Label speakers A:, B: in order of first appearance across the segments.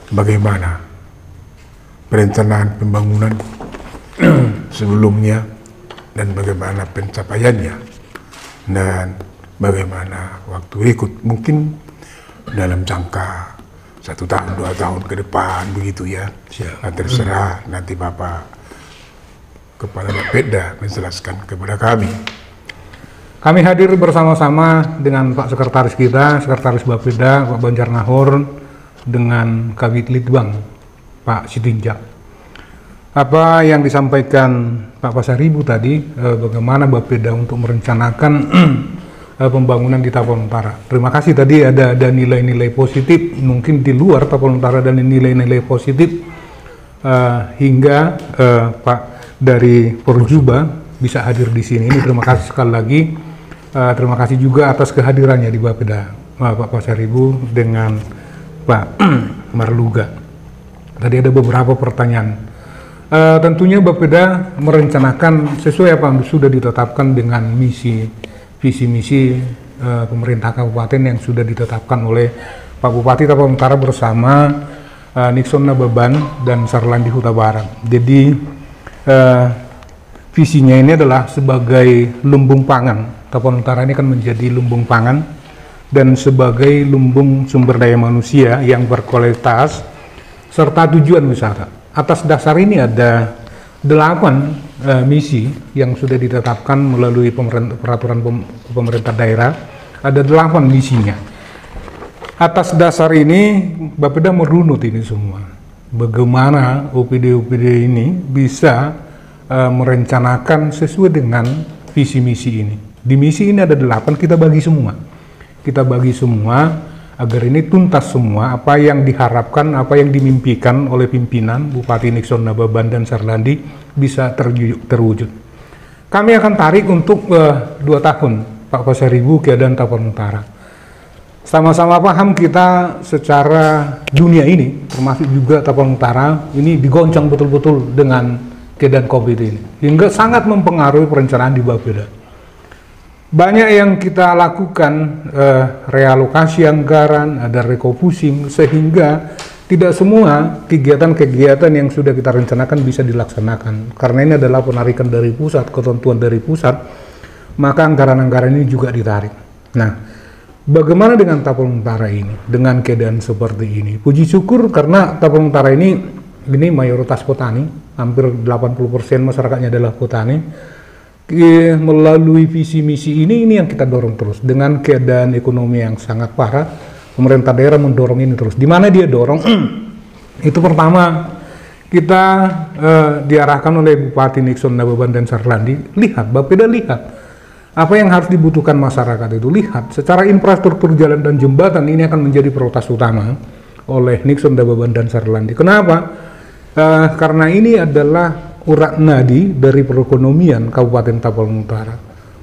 A: Bagaimana perencanaan pembangunan sebelumnya dan bagaimana pencapaiannya dan bagaimana waktu berikut, mungkin dalam jangka 1 tahun 2 tahun ke depan begitu ya. Nah, terserah nanti Bapak Kepala Bapeda menjelaskan kepada kami.
B: Kami hadir bersama-sama dengan Pak Sekretaris kita, Sekretaris Bapeda Pak Banjarnahor, dengan Kabid Litbang Pak Sitinjak. Apa yang disampaikan Pak Pasaribu tadi, bagaimana Bapeda untuk merencanakan pembangunan di Tapal Utara. Terima kasih, tadi ada nilai-nilai positif, mungkin di luar Tapal Utara dan nilai-nilai positif hingga Pak dari Porjuba bisa hadir di sini. Ini terima kasih sekali lagi. Terima kasih juga atas kehadirannya di Bapeda Pak Pasaribu dengan Pak Marluga. Tadi ada beberapa pertanyaan. Tentunya Bapeda merencanakan sesuai apa yang sudah ditetapkan dengan visi misi pemerintah kabupaten yang sudah ditetapkan oleh Pak Bupati Tapal Utara bersama Nixon Nababan dan Sarlandi Huta Barat. Jadi visinya ini adalah sebagai lumbung pangan. Tapal Utara ini kan menjadi lumbung pangan dan sebagai lumbung sumber daya manusia yang berkualitas serta tujuan wisata. Atas dasar ini ada 8 misi yang sudah ditetapkan melalui peraturan pemerintah daerah. Ada 8 misinya. Atas dasar ini Bapeda merunut ini semua. Bagaimana OPD-OPD ini bisa merencanakan sesuai dengan visi misi ini. Di misi ini ada 8, kita bagi semua. Kita bagi semua agar ini tuntas semua apa yang diharapkan, apa yang dimimpikan oleh pimpinan Bupati Nixon Nababan dan Sarlandi bisa terwujud. Kami akan tarik untuk 2 tahun Pak Pasaribu keadaan Tapal Utara. Sama-sama paham kita secara dunia ini, termasuk juga Tapal Utara, ini digoncang betul-betul dengan keadaan COVID ini, hingga sangat mempengaruhi perencanaan di Bapeda. Banyak yang kita lakukan, realokasi anggaran, ada refocusing, sehingga tidak semua kegiatan-kegiatan yang sudah kita rencanakan bisa dilaksanakan. Karena ini adalah penarikan dari pusat, ketentuan dari pusat, maka anggaran-anggaran ini juga ditarik. Nah, bagaimana dengan Tapal Utara ini? Dengan keadaan seperti ini. Puji syukur karena Tapal Utara ini mayoritas petani, hampir 80% masyarakatnya adalah petani. Melalui visi misi ini yang kita dorong terus. Dengan keadaan ekonomi yang sangat parah, pemerintah daerah mendorong ini terus. Di mana dia dorong? Itu pertama, kita diarahkan oleh Bupati Nixon Nababan dan Sarlandi. Lihat, Bapeda lihat apa yang harus dibutuhkan masyarakat itu. Lihat, secara infrastruktur jalan dan jembatan ini akan menjadi prioritas utama oleh Nixon Nababan dan Sarlandi. Kenapa? Karena ini adalah urat nadi dari perekonomian Kabupaten Tapal Utara.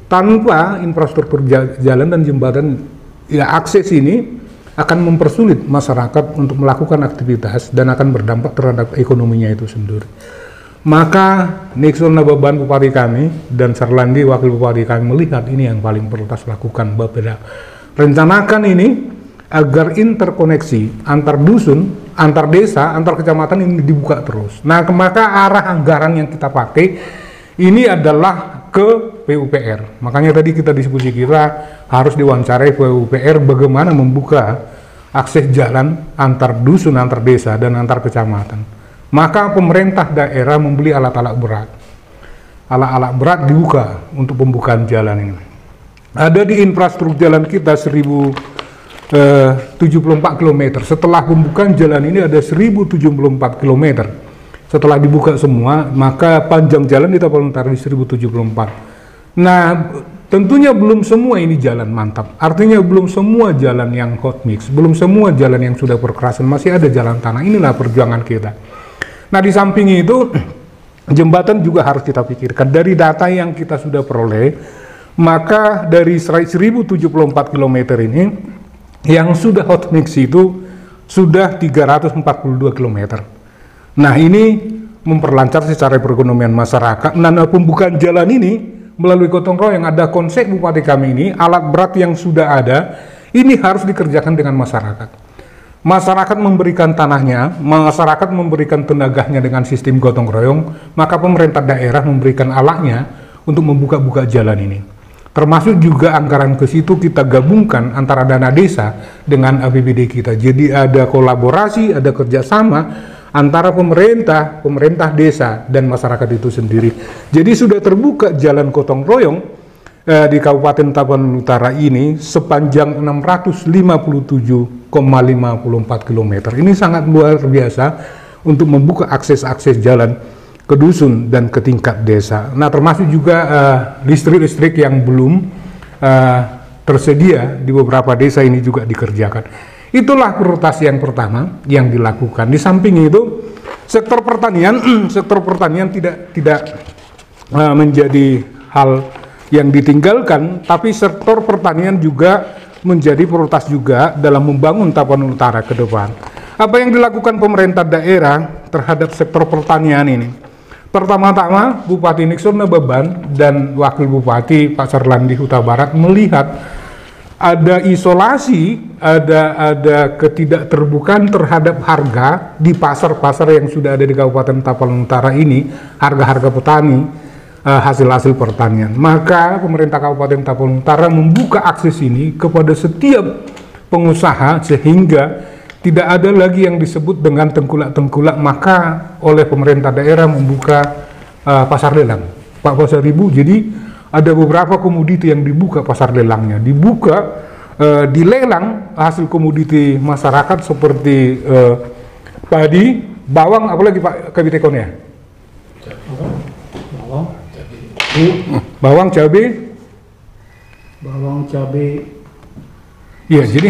B: Tanpa infrastruktur jalan dan jembatan, ya akses ini akan mempersulit masyarakat untuk melakukan aktivitas dan akan berdampak terhadap ekonominya itu sendiri. Maka Nixon Nababan Bupati kami dan Sarlandi Wakil Bupati kami melihat ini yang paling prioritas lakukan Bapeda. Rencanakan ini agar interkoneksi antar dusun, antar desa, antar kecamatan ini dibuka terus. Nah, maka arah anggaran yang kita pakai ini adalah ke PUPR. Makanya tadi kita diskusi kita harus diwawancarai PUPR bagaimana membuka akses jalan antar dusun, antar desa, dan antar kecamatan. Maka pemerintah daerah membeli alat-alat berat. Alat-alat berat dibuka untuk pembukaan jalan ini. Ada di infrastruktur jalan kita 1074 km. Setelah pembukaan jalan ini ada 1074 km. Setelah dibuka semua, maka panjang jalan di Tapal Utara di 1074. Nah, tentunya belum semua ini jalan mantap. Artinya belum semua jalan yang hot mix, belum semua jalan yang sudah perkerasan, masih ada jalan tanah. Inilah perjuangan kita. Nah, di samping itu jembatan juga harus kita pikirkan. Dari data yang kita sudah peroleh, maka dari 1074 km ini yang sudah hot mix itu sudah 342 km. Nah, ini memperlancar secara perekonomian masyarakat. Nah, pembukaan jalan ini melalui gotong royong, ada konsep bupati kami ini, alat berat yang sudah ada, ini harus dikerjakan dengan masyarakat. Masyarakat memberikan tanahnya, masyarakat memberikan tenaganya dengan sistem gotong royong, maka pemerintah daerah memberikan alatnya untuk membuka-buka jalan ini. Termasuk juga anggaran ke situ kita gabungkan antara dana desa dengan APBD kita. Jadi ada kolaborasi, ada kerjasama antara pemerintah desa dan masyarakat itu sendiri. Jadi sudah terbuka jalan gotong royong di Kabupaten Tapanuli Utara ini sepanjang 657,54 km. Ini sangat luar biasa untuk membuka akses-akses jalan ke dusun dan ke tingkat desa. Nah, termasuk juga listrik-listrik yang belum tersedia di beberapa desa ini juga dikerjakan. Itulah prioritas yang pertama yang dilakukan. Di samping itu, sektor pertanian tidak menjadi hal yang ditinggalkan, tapi sektor pertanian juga menjadi prioritas juga dalam membangun Tapanuli Utara ke depan. Apa yang dilakukan pemerintah daerah terhadap sektor pertanian ini? Pertama-tama, Bupati Nixon Nababan dan Wakil Bupati Pak Serlandi Huta Barat melihat ada isolasi, ada ketidakterbukaan terhadap harga di pasar-pasar yang sudah ada di Kabupaten Tapanuli Utara ini, harga-harga petani, hasil-hasil pertanian. Maka pemerintah Kabupaten Tapanuli Utara membuka akses ini kepada setiap pengusaha sehingga tidak ada lagi yang disebut dengan tengkulak-tengkulak, maka oleh pemerintah daerah membuka pasar lelang, Pak Pasar Ibu. Jadi ada beberapa komoditi yang dibuka pasar lelangnya, dibuka dilelang hasil komoditi masyarakat seperti padi, bawang, apalagi Pak Kabit Ekon ya? Bawang, cabai. Iya, jadi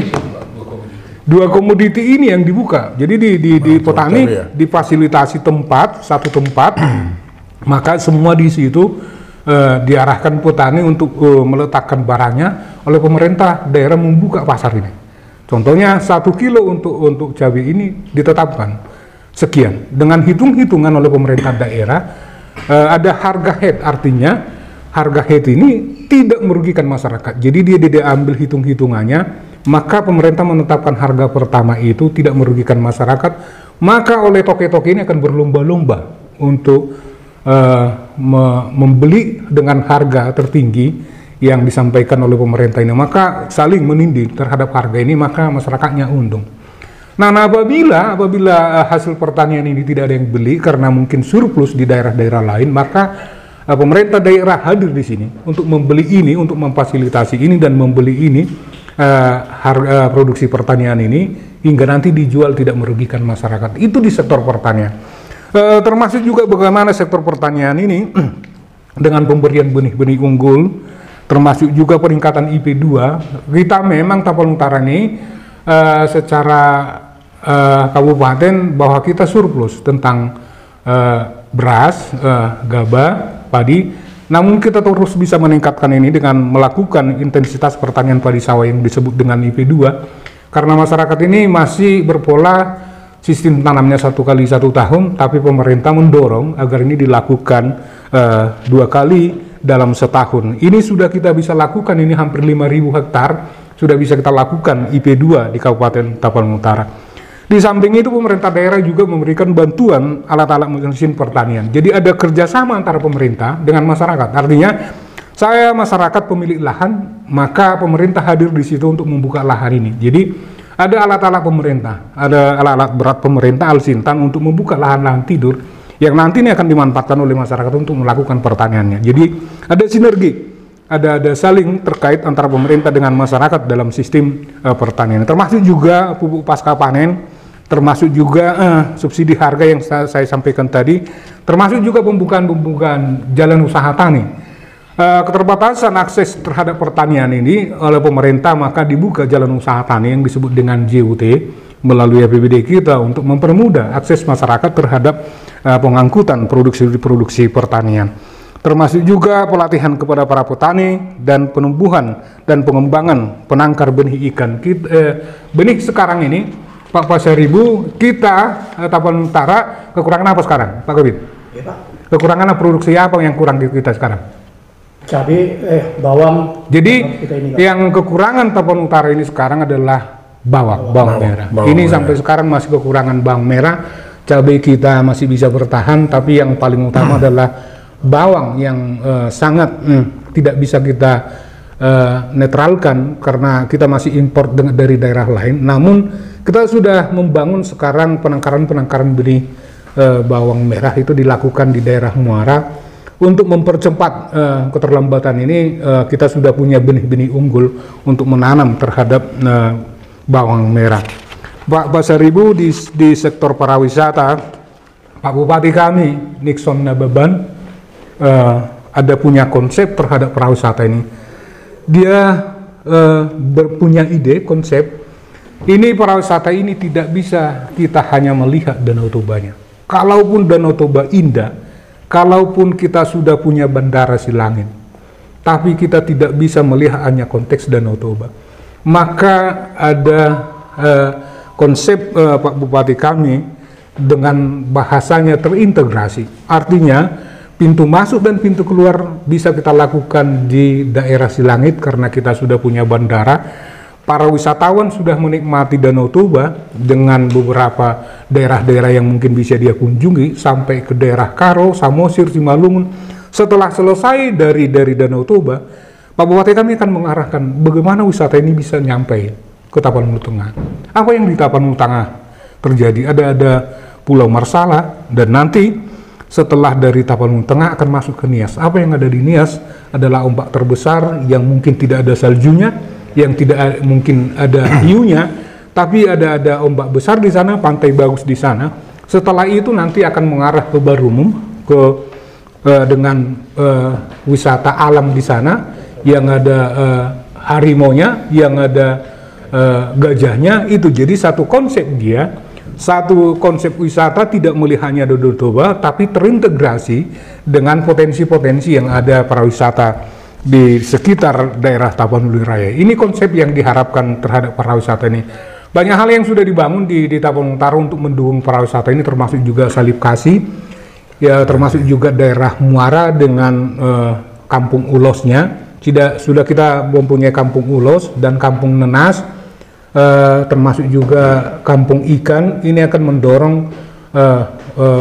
B: dua komoditi ini yang dibuka. Jadi di petani difasilitasi satu tempat, maka semua di situ diarahkan petani untuk meletakkan barangnya. Oleh pemerintah daerah membuka pasar ini. Contohnya 1 kilo untuk cabai ini ditetapkan sekian dengan hitung-hitungan oleh pemerintah daerah. Ada harga head, artinya harga head ini tidak merugikan masyarakat. Jadi dia diambil hitung-hitungannya. Maka pemerintah menetapkan harga pertama itu tidak merugikan masyarakat, maka oleh toke-toke ini akan berlomba-lomba untuk membeli dengan harga tertinggi yang disampaikan oleh pemerintah ini, maka saling menindih terhadap harga ini, maka masyarakatnya untung. Nah, apabila hasil pertanian ini tidak ada yang beli karena mungkin surplus di daerah-daerah lain, maka pemerintah daerah hadir di sini untuk membeli ini, untuk memfasilitasi ini dan membeli ini, harga produksi pertanian ini hingga nanti dijual tidak merugikan masyarakat. Itu di sektor pertanian. Termasuk juga bagaimana sektor pertanian ini dengan pemberian benih-benih unggul, termasuk juga peningkatan IP2. Kita memang Tapanuli Utara ini secara kabupaten bahwa kita surplus tentang beras, gabah, padi. Namun kita terus bisa meningkatkan ini dengan melakukan intensitas pertanian padi sawah yang disebut dengan IP2, karena masyarakat ini masih berpola sistem tanamnya 1 kali 1 tahun, tapi pemerintah mendorong agar ini dilakukan 2 kali dalam setahun. Ini sudah kita bisa lakukan, ini hampir 5.000 hektar sudah bisa kita lakukan IP2 di Kabupaten Tapanuli Utara. Di samping itu pemerintah daerah juga memberikan bantuan alat-alat mesin pertanian. Jadi ada kerjasama antara pemerintah dengan masyarakat. Artinya saya masyarakat pemilik lahan, maka pemerintah hadir di situ untuk membuka lahan ini. Jadi ada alat-alat pemerintah, ada alat-alat berat pemerintah Alsintan untuk membuka lahan-lahan tidur yang nanti ini akan dimanfaatkan oleh masyarakat untuk melakukan pertaniannya. Jadi ada sinergi, ada saling terkait antara pemerintah dengan masyarakat dalam sistem pertanian. Termasuk juga pupuk pasca panen, termasuk juga subsidi harga yang saya sampaikan tadi, termasuk juga pembukaan jalan usaha tani. Keterbatasan akses terhadap pertanian ini oleh pemerintah, maka dibuka jalan usaha tani yang disebut dengan JUT melalui APBD kita untuk mempermudah akses masyarakat terhadap pengangkutan produksi pertanian. termasuk juga pelatihan kepada para petani dan penumbuhan dan pengembangan penangkar benih ikan. Benih sekarang ini, Pak Pasaribu, kita Tapan Utara kekurangan apa sekarang, Pak Kabit?
C: Ya, Pak.
B: Kekurangan produksi apa yang kurang di kita sekarang?
C: Cabai, bawang.
B: Jadi
C: Kita ini,
B: yang kekurangan Tapan Utara ini sekarang adalah bawang merah.
A: bawang
B: Ini
A: merah.
B: sampai sekarang masih kekurangan bawang merah. Cabai kita masih bisa bertahan, tapi yang paling utama adalah bawang yang sangat tidak bisa kita netralkan karena kita masih import dari daerah lain. Namun kita sudah membangun sekarang penangkaran benih bawang merah itu dilakukan di daerah Muara. Untuk mempercepat keterlambatan ini, kita sudah punya benih-benih unggul untuk menanam terhadap bawang merah. Pak Pasaribu, di sektor pariwisata, Pak Bupati kami Nixon Nababan ada punya konsep terhadap pariwisata ini. Dia punya ide konsep ini, pariwisata ini tidak bisa kita hanya melihat Danau Tobanya. Kalaupun Danau Toba indah, kalaupun kita sudah punya bandara Silangit, tapi kita tidak bisa melihat hanya konteks Danau Toba. Maka ada konsep Pak Bupati kami dengan bahasanya terintegrasi. Artinya pintu masuk dan pintu keluar bisa kita lakukan di daerah Silangit karena kita sudah punya bandara. Para wisatawan sudah menikmati Danau Toba dengan beberapa daerah-daerah yang mungkin bisa dia kunjungi sampai ke daerah Karo, Samosir, Simalungun. Setelah selesai dari Danau Toba, Pak Bupati kami akan mengarahkan bagaimana wisata ini bisa nyampe ke Tapanuli Tengah. Apa yang di Tapanuli Tengah terjadi? Ada Pulau Marsala, dan nanti setelah dari Tapanuli Tengah akan masuk ke Nias. Apa yang ada di Nias adalah ombak terbesar yang mungkin tidak ada saljunya, yang tidak mungkin ada hiunya, tapi ada ombak besar di sana, pantai bagus di sana. Setelah itu nanti akan mengarah ke Barumum, dengan wisata alam di sana, yang ada harimaunya, yang ada gajahnya. Itu jadi satu konsep dia. Satu konsep wisata tidak melihatnya Danau Toba, tapi terintegrasi dengan potensi-potensi yang ada pariwisata di sekitar daerah Tapanuli Raya. Ini konsep yang diharapkan terhadap pariwisata ini. Banyak hal yang sudah dibangun di Tapanuli Utara untuk mendukung pariwisata ini, termasuk juga Salib Kasih, ya, termasuk juga daerah Muara dengan Kampung Ulosnya. Sudah kita mempunyai Kampung Ulos dan Kampung Nenas. Termasuk juga Kampung Ikan. Ini akan mendorong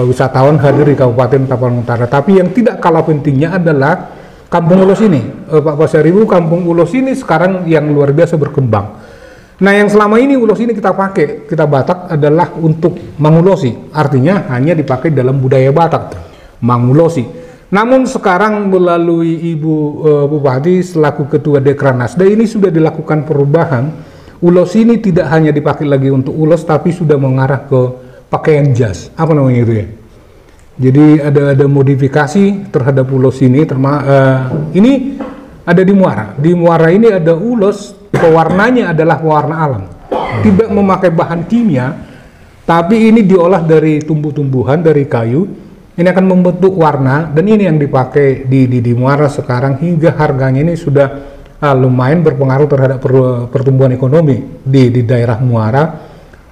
B: wisatawan hadir di Kabupaten Tapanuli Utara. Tapi yang tidak kalah pentingnya adalah Kampung Ulos ini, Pak Pasaribu. Kampung Ulos ini sekarang yang luar biasa berkembang. Nah, yang selama ini ulos ini kita pakai, kita Batak adalah untuk mangulosi. Artinya hanya dipakai dalam budaya Batak, mangulosi. Namun sekarang melalui Ibu Bupati selaku Ketua Dekranasda ini sudah dilakukan perubahan. Ulos ini tidak hanya dipakai lagi untuk ulos, tapi sudah mengarah ke pakaian jas. Apa namanya itu ya? Jadi ada modifikasi terhadap ulos ini. Ini ada di Muara. Di Muara ini ada ulos, pewarnanya adalah pewarna alam. Tidak memakai bahan kimia, tapi ini diolah dari tumbuh-tumbuhan, dari kayu. Ini akan membentuk warna, dan ini yang dipakai di Muara sekarang, hingga harganya ini sudah lumayan berpengaruh terhadap pertumbuhan ekonomi di daerah Muara,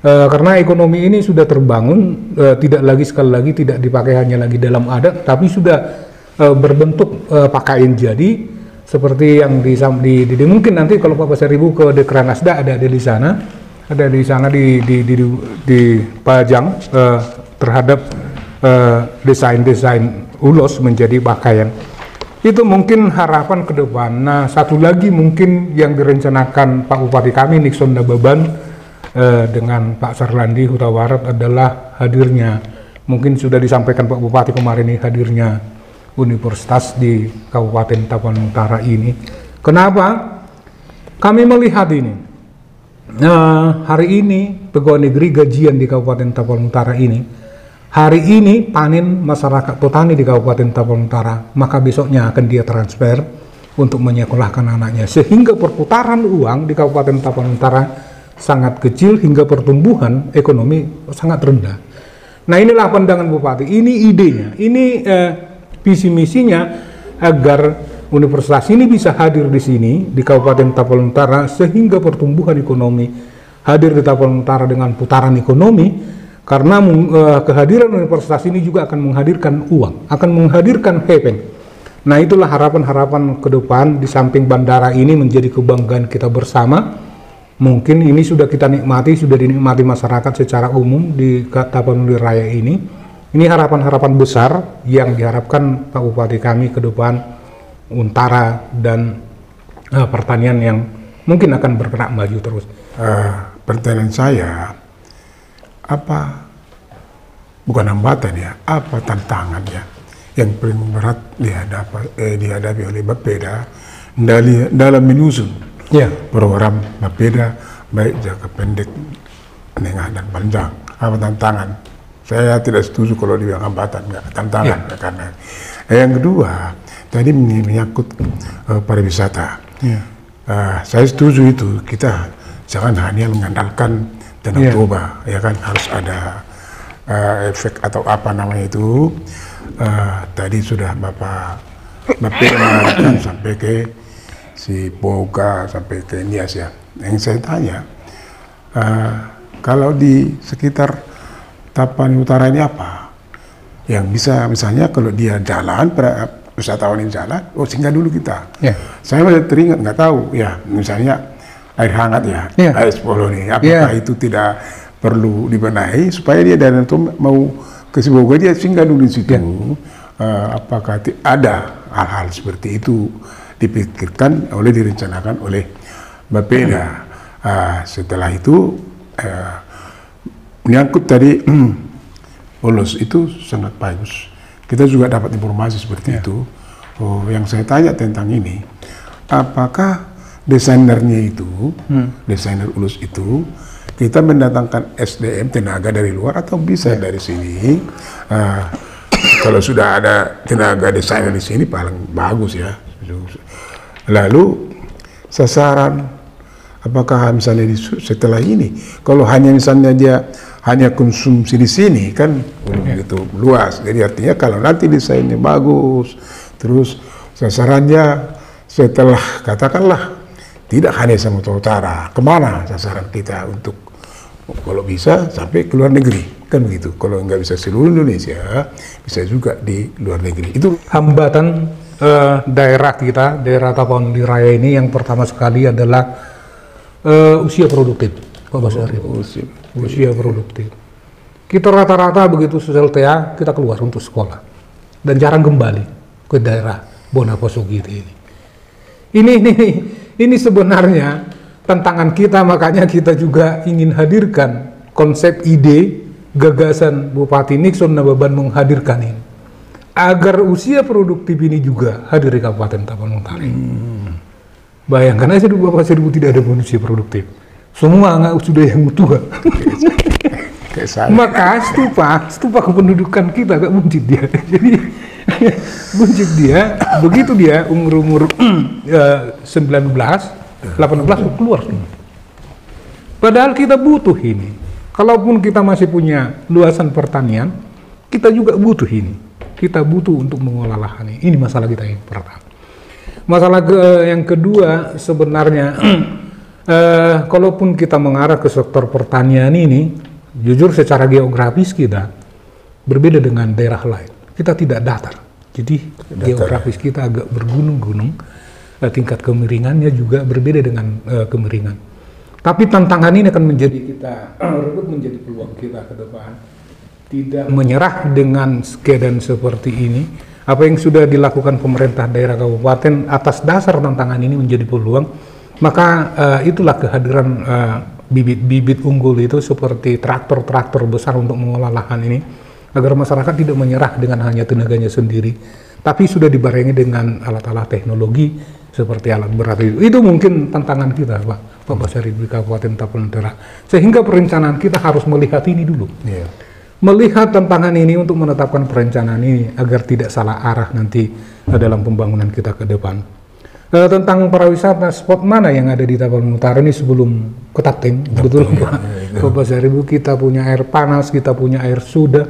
B: karena ekonomi ini sudah terbangun, tidak lagi sekali lagi tidak dipakai hanya lagi dalam adat, tapi sudah berbentuk pakaian jadi seperti yang di mungkin nanti kalau Pak Pasaribu ke Dekranasda ada di sana, dipajang terhadap desain ulos menjadi pakaian. Itu mungkin harapan ke depan. Nah, satu lagi mungkin yang direncanakan Pak Bupati kami Nixon Nababan dengan Pak Sarlandi Huta Barat adalah hadirnya, mungkin sudah disampaikan Pak Bupati kemarin ini, hadirnya universitas di Kabupaten Tapanuli Utara ini. Kenapa kami melihat ini? Hari ini pegawai negeri gajian di Kabupaten Tapanuli Utara ini, hari ini panen masyarakat petani di Kabupaten Tapanuli Utara, maka besoknya akan dia transfer untuk menyekolahkan anaknya, sehingga perputaran uang di Kabupaten Tapanuli Utara sangat kecil hingga pertumbuhan ekonomi sangat rendah. Nah, inilah pandangan Bupati, ini idenya, ini visi misinya. agar universitas ini bisa hadir di sini di Kabupaten Tapanuli Utara, sehingga pertumbuhan ekonomi hadir di Tapanuli Utara dengan putaran ekonomi, karena kehadiran universitas ini juga akan menghadirkan uang, akan menghadirkan hepeng. Nah, itulah harapan-harapan ke depan. Di samping bandara ini menjadi kebanggaan kita bersama, mungkin ini sudah kita nikmati, sudah dinikmati masyarakat secara umum di Tapanuli Raya ini. Ini harapan-harapan besar yang diharapkan Pak Bupati kami ke depan, Untara dan pertanian yang mungkin akan bergerak maju terus.
A: Pertanyaan saya, apa bukan hambatan ya, apa tantangannya yang paling berat dihadapi oleh Bapeda dalam menyusun program Bapeda baik jangka pendek, menengah dan panjang? Apa tantangan? Saya tidak setuju kalau dibilang hambatan, enggak tantangan, karena yang kedua tadi menyangkut pariwisata. Saya setuju itu, kita jangan hanya mengandalkan Danau Toba, ya kan, harus ada efek atau apa namanya itu. Tadi sudah Bapak mengatakan sampai ke si Boga, sampai ke Nias ya. Yang saya tanya, kalau di sekitar Tapanuli Utara ini apa yang bisa, misalnya kalau dia jalan, wisatawan ini jalan, singgah dulu kita. Saya masih teringat, nggak tahu ya, misalnya air hangat ya, air sepuluh nih, apakah itu tidak perlu dibenahi supaya dia dari itu mau ke Sibolga dia singgah dulu di situ. Apakah ada hal-hal seperti itu dipikirkan oleh, direncanakan oleh Bapeda? Setelah itu menyangkut tadi Ulos itu sangat bagus. Kita juga dapat informasi seperti itu. Yang saya tanya tentang ini, apakah desainernya itu, desainer Ulos itu, kita mendatangkan SDM tenaga dari luar atau bisa dari sini? Kalau sudah ada tenaga desainer di sini paling bagus ya. Lalu sasaran, apakah misalnya setelah ini, kalau hanya misalnya dia hanya konsumsi di sini kan begitu luas. Jadi artinya kalau nanti desainnya bagus, terus sasarannya setelah katakanlah tidak hanya Sumatera Utara, kemana sasaran kita untuk kalau bisa sampai ke luar negeri kan begitu. Kalau nggak bisa seluruh Indonesia, bisa juga di luar negeri. Itu
B: hambatan daerah kita, daerah Tapanuli Raya ini yang pertama sekali adalah usia produktif, Pak Basari. Usia produktif. Kita rata-rata begitu selesai TA, kita keluar untuk sekolah dan jarang kembali ke daerah Bonaposogiri ini. Ini sebenarnya tantangan kita, makanya kita juga ingin hadirkan konsep, ide, gagasan Bupati Nixon Nababan menghadirkan ini agar usia produktif ini juga hadir di Kabupaten Tapanuli Utara. Bayangkan aja dulu Bapak Seribu tidak ada usia produktif. Semua sudah yang tua. Maka stupa kependudukan kita agak buncit dia. Jadi buncit dia, begitu dia umur 19, 18 keluar. Padahal kita butuh ini. Kalaupun kita masih punya luasan pertanian, kita juga butuh ini. Kita butuh untuk mengolah lahan ini. Ini masalah kita yang pertama. Masalah yang kedua sebenarnya, kalaupun kita mengarah ke sektor pertanian ini, jujur secara geografis kita berbeda dengan daerah lain. Kita tidak datar, jadi geografis kita agak bergunung-gunung. Tingkat kemiringannya juga berbeda dengan kemiringan. Tapi tantangan ini akan menjadi menjadi peluang kita ke depan. Tidak menyerah dengan keadaan seperti ini. Apa yang sudah dilakukan pemerintah daerah kabupaten atas dasar tantangan ini menjadi peluang. Maka itulah kehadiran bibit-bibit unggul itu seperti traktor-traktor besar untuk mengolah lahan ini, agar masyarakat tidak menyerah dengan hanya tenaganya sendiri, tapi sudah dibarengi dengan alat-alat teknologi seperti alat berat itu. Itu mungkin tantangan kita, Pak Basari di Kabupaten Tapanuli Utara. Sehingga perencanaan kita harus melihat ini dulu. Melihat tantangan ini untuk menetapkan perencanaan ini agar tidak salah arah nanti dalam pembangunan kita ke depan. Tentang pariwisata, spot mana yang ada di Tapanuli Utara ini sebelum ke Tapting, betul Pak Basari, kita punya air panas, kita punya air sudah,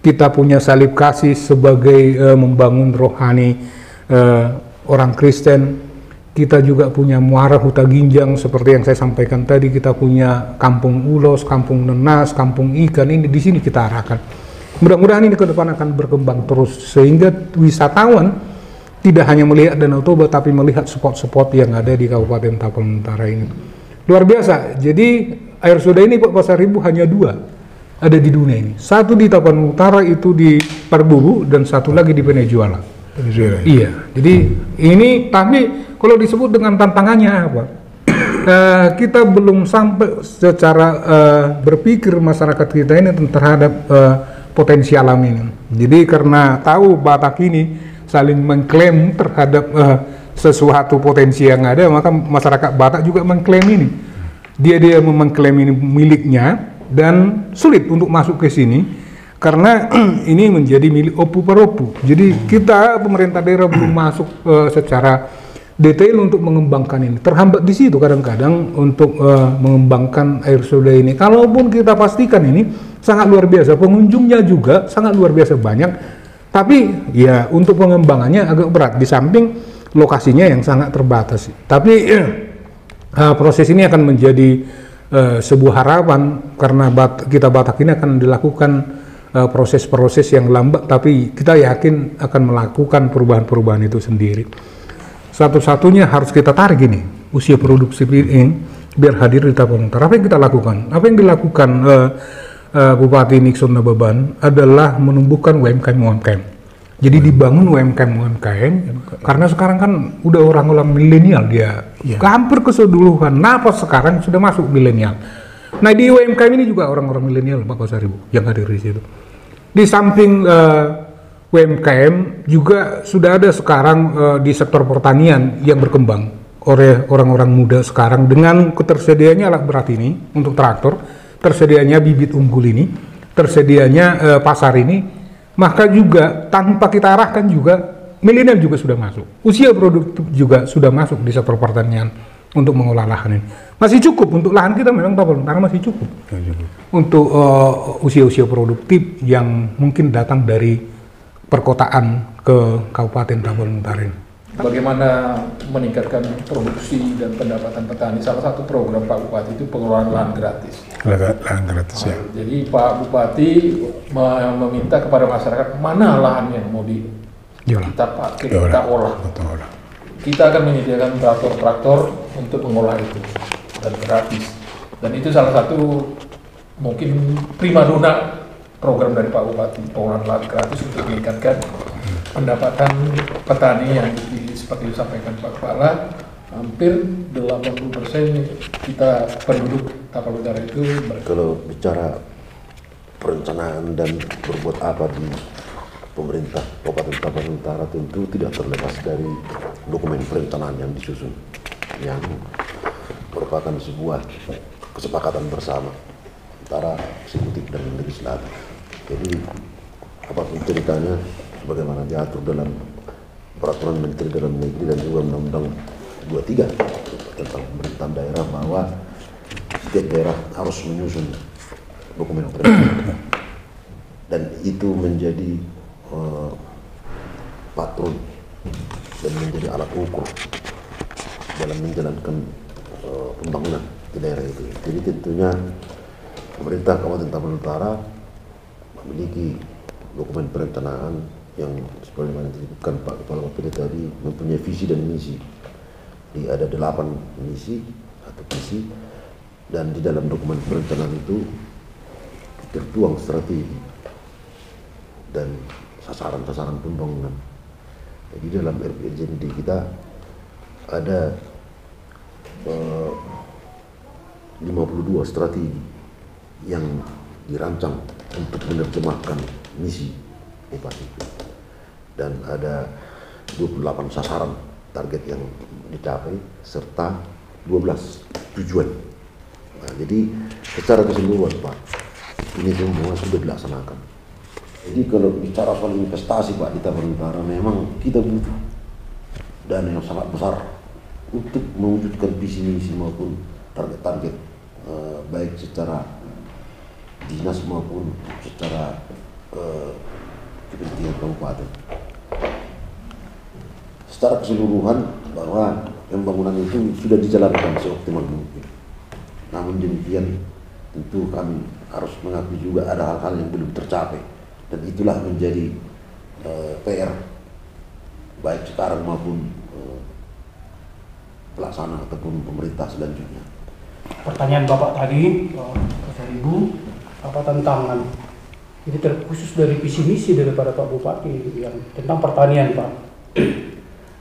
B: kita punya salib kasih sebagai membangun rohani orang Kristen. Kita juga punya Muara Huta Ginjang seperti yang saya sampaikan tadi. Kita punya Kampung Ulos, Kampung Nenas, Kampung Ikan. Ini di sini kita arahkan. Mudah-mudahan ini ke depan akan berkembang terus sehingga wisatawan tidak hanya melihat Danau Toba tapi melihat spot-spot yang ada di Kabupaten Tapanuli Utara ini. Luar biasa. Jadi air soda ini Pak Pasaribu hanya 2 ada di dunia ini. Satu di Tapanuli Utara itu di Parburu dan satu lagi di Venezuela. Iya. Jadi ini tapi kalau disebut dengan tantangannya apa? Kita belum sampai secara berpikir masyarakat kita ini terhadap potensi alam ini. Jadi karena tahu Batak ini saling mengklaim terhadap sesuatu potensi yang ada, maka masyarakat Batak juga mengklaim ini. Dia mengklaim ini miliknya dan sulit untuk masuk ke sini karena ini menjadi milik Opu Paropu. Jadi kita pemerintah daerah belum masuk secara detail untuk mengembangkan ini. Terhambat di situ kadang-kadang untuk mengembangkan air soda ini. Kalaupun kita pastikan ini sangat luar biasa, pengunjungnya juga sangat luar biasa banyak. Tapi ya untuk pengembangannya agak berat di samping lokasinya yang sangat terbatas. Tapi proses ini akan menjadi sebuah harapan karena kita Batak ini akan dilakukan proses-proses yang lambat, tapi kita yakin akan melakukan perubahan-perubahan itu sendiri. Satu-satunya harus kita tarik ini usia produksi ini biar hadir di Tapanuli Utara. Apa yang kita lakukan? Apa yang dilakukan Bupati Nixon Nababan adalah menumbuhkan UMKM. Jadi dibangun UMKM karena sekarang kan udah orang-orang milenial dia hampir keseluruhan napas sekarang sudah masuk milenial. Nah di UMKM ini juga orang-orang milenial Pak Pasaribu yang hadir di situ. Di samping UMKM juga sudah ada sekarang di sektor pertanian yang berkembang oleh orang-orang muda sekarang dengan ketersediaannya alat berat ini untuk traktor, tersedianya bibit unggul ini, tersedianya pasar ini, maka juga tanpa kita arahkan juga milenial juga sudah masuk. Usia produktif juga sudah masuk di sektor pertanian untuk mengolah lahan ini. Masih cukup untuk lahan kita memang Tapanuli Utara masih cukup. Untuk usia-usia produktif yang mungkin datang dari perkotaan ke Kabupaten Tapanuli Utara ini.
D: Bagaimana meningkatkan produksi dan pendapatan petani? Salah satu program Pak Bupati itu pengelolaan lahan gratis.
A: Lahan gratis ya.
D: Jadi Pak Bupati meminta kepada masyarakat mana lahan yang mau kita pakai, kita olah. Kita akan menyediakan traktor-traktor untuk mengolah itu dan gratis. Dan itu salah satu mungkin primadona program dari Pak Bupati, pengelolaan lahan gratis untuk meningkatkan pendapatan petani yang seperti disampaikan Pak Kepala, hampir 80% kita penduduk Tapanuli Utara itu
E: Kalau bicara perencanaan dan berbuat apa di pemerintah Kabupaten Tapanuli Utara tentu tidak terlepas dari dokumen perencanaan yang disusun yang merupakan sebuah kesepakatan bersama antara eksekutif dan legislatif. Jadi apapun ceritanya bagaimana diatur dalam peraturan Menteri Dalam Negeri dan juga Undang-Undang 23 tentang pemerintahan daerah bahwa setiap daerah harus menyusun dokumen perencanaan dan itu menjadi patron dan menjadi alat ukur dalam menjalankan pembangunan di daerah itu. Jadi tentunya pemerintah Kabupaten Tapanuli Utara memiliki dokumen perencanaan yang sebagaimana disebutkan Pak Kepala Bapeda tadi mempunyai visi dan misi. Ada 8 misi atau visi dan di dalam dokumen perencanaan itu tertuang strategi dan sasaran-sasaran pembangunan. Jadi dalam RPJMD kita ada 52 strategi yang dirancang untuk menerjemahkan misi Bupati dan ada 28 sasaran target yang dicapai serta 12 tujuan. Nah, jadi secara keseluruhan Pak, ini semua sudah dilaksanakan. Jadi kalau bicara soal investasi Pak di Tapanuli Utara memang kita butuh dana yang sangat besar untuk mewujudkan visi misi maupun target-target baik secara dinas maupun secara kepentingan kabupaten. secara keseluruhan bahwa pembangunan itu sudah dijalankan seoptimal mungkin. Namun demikian tentu kami harus mengakui juga ada hal-hal yang belum tercapai, dan itulah menjadi PR baik sekarang maupun pelaksana ataupun pemerintah selanjutnya.
C: Pertanyaan Bapak tadi, Bapak Ibu, apa tantangan? Ini terkhusus dari visi misi daripada Pak Bupati yang tentang pertanian, Pak.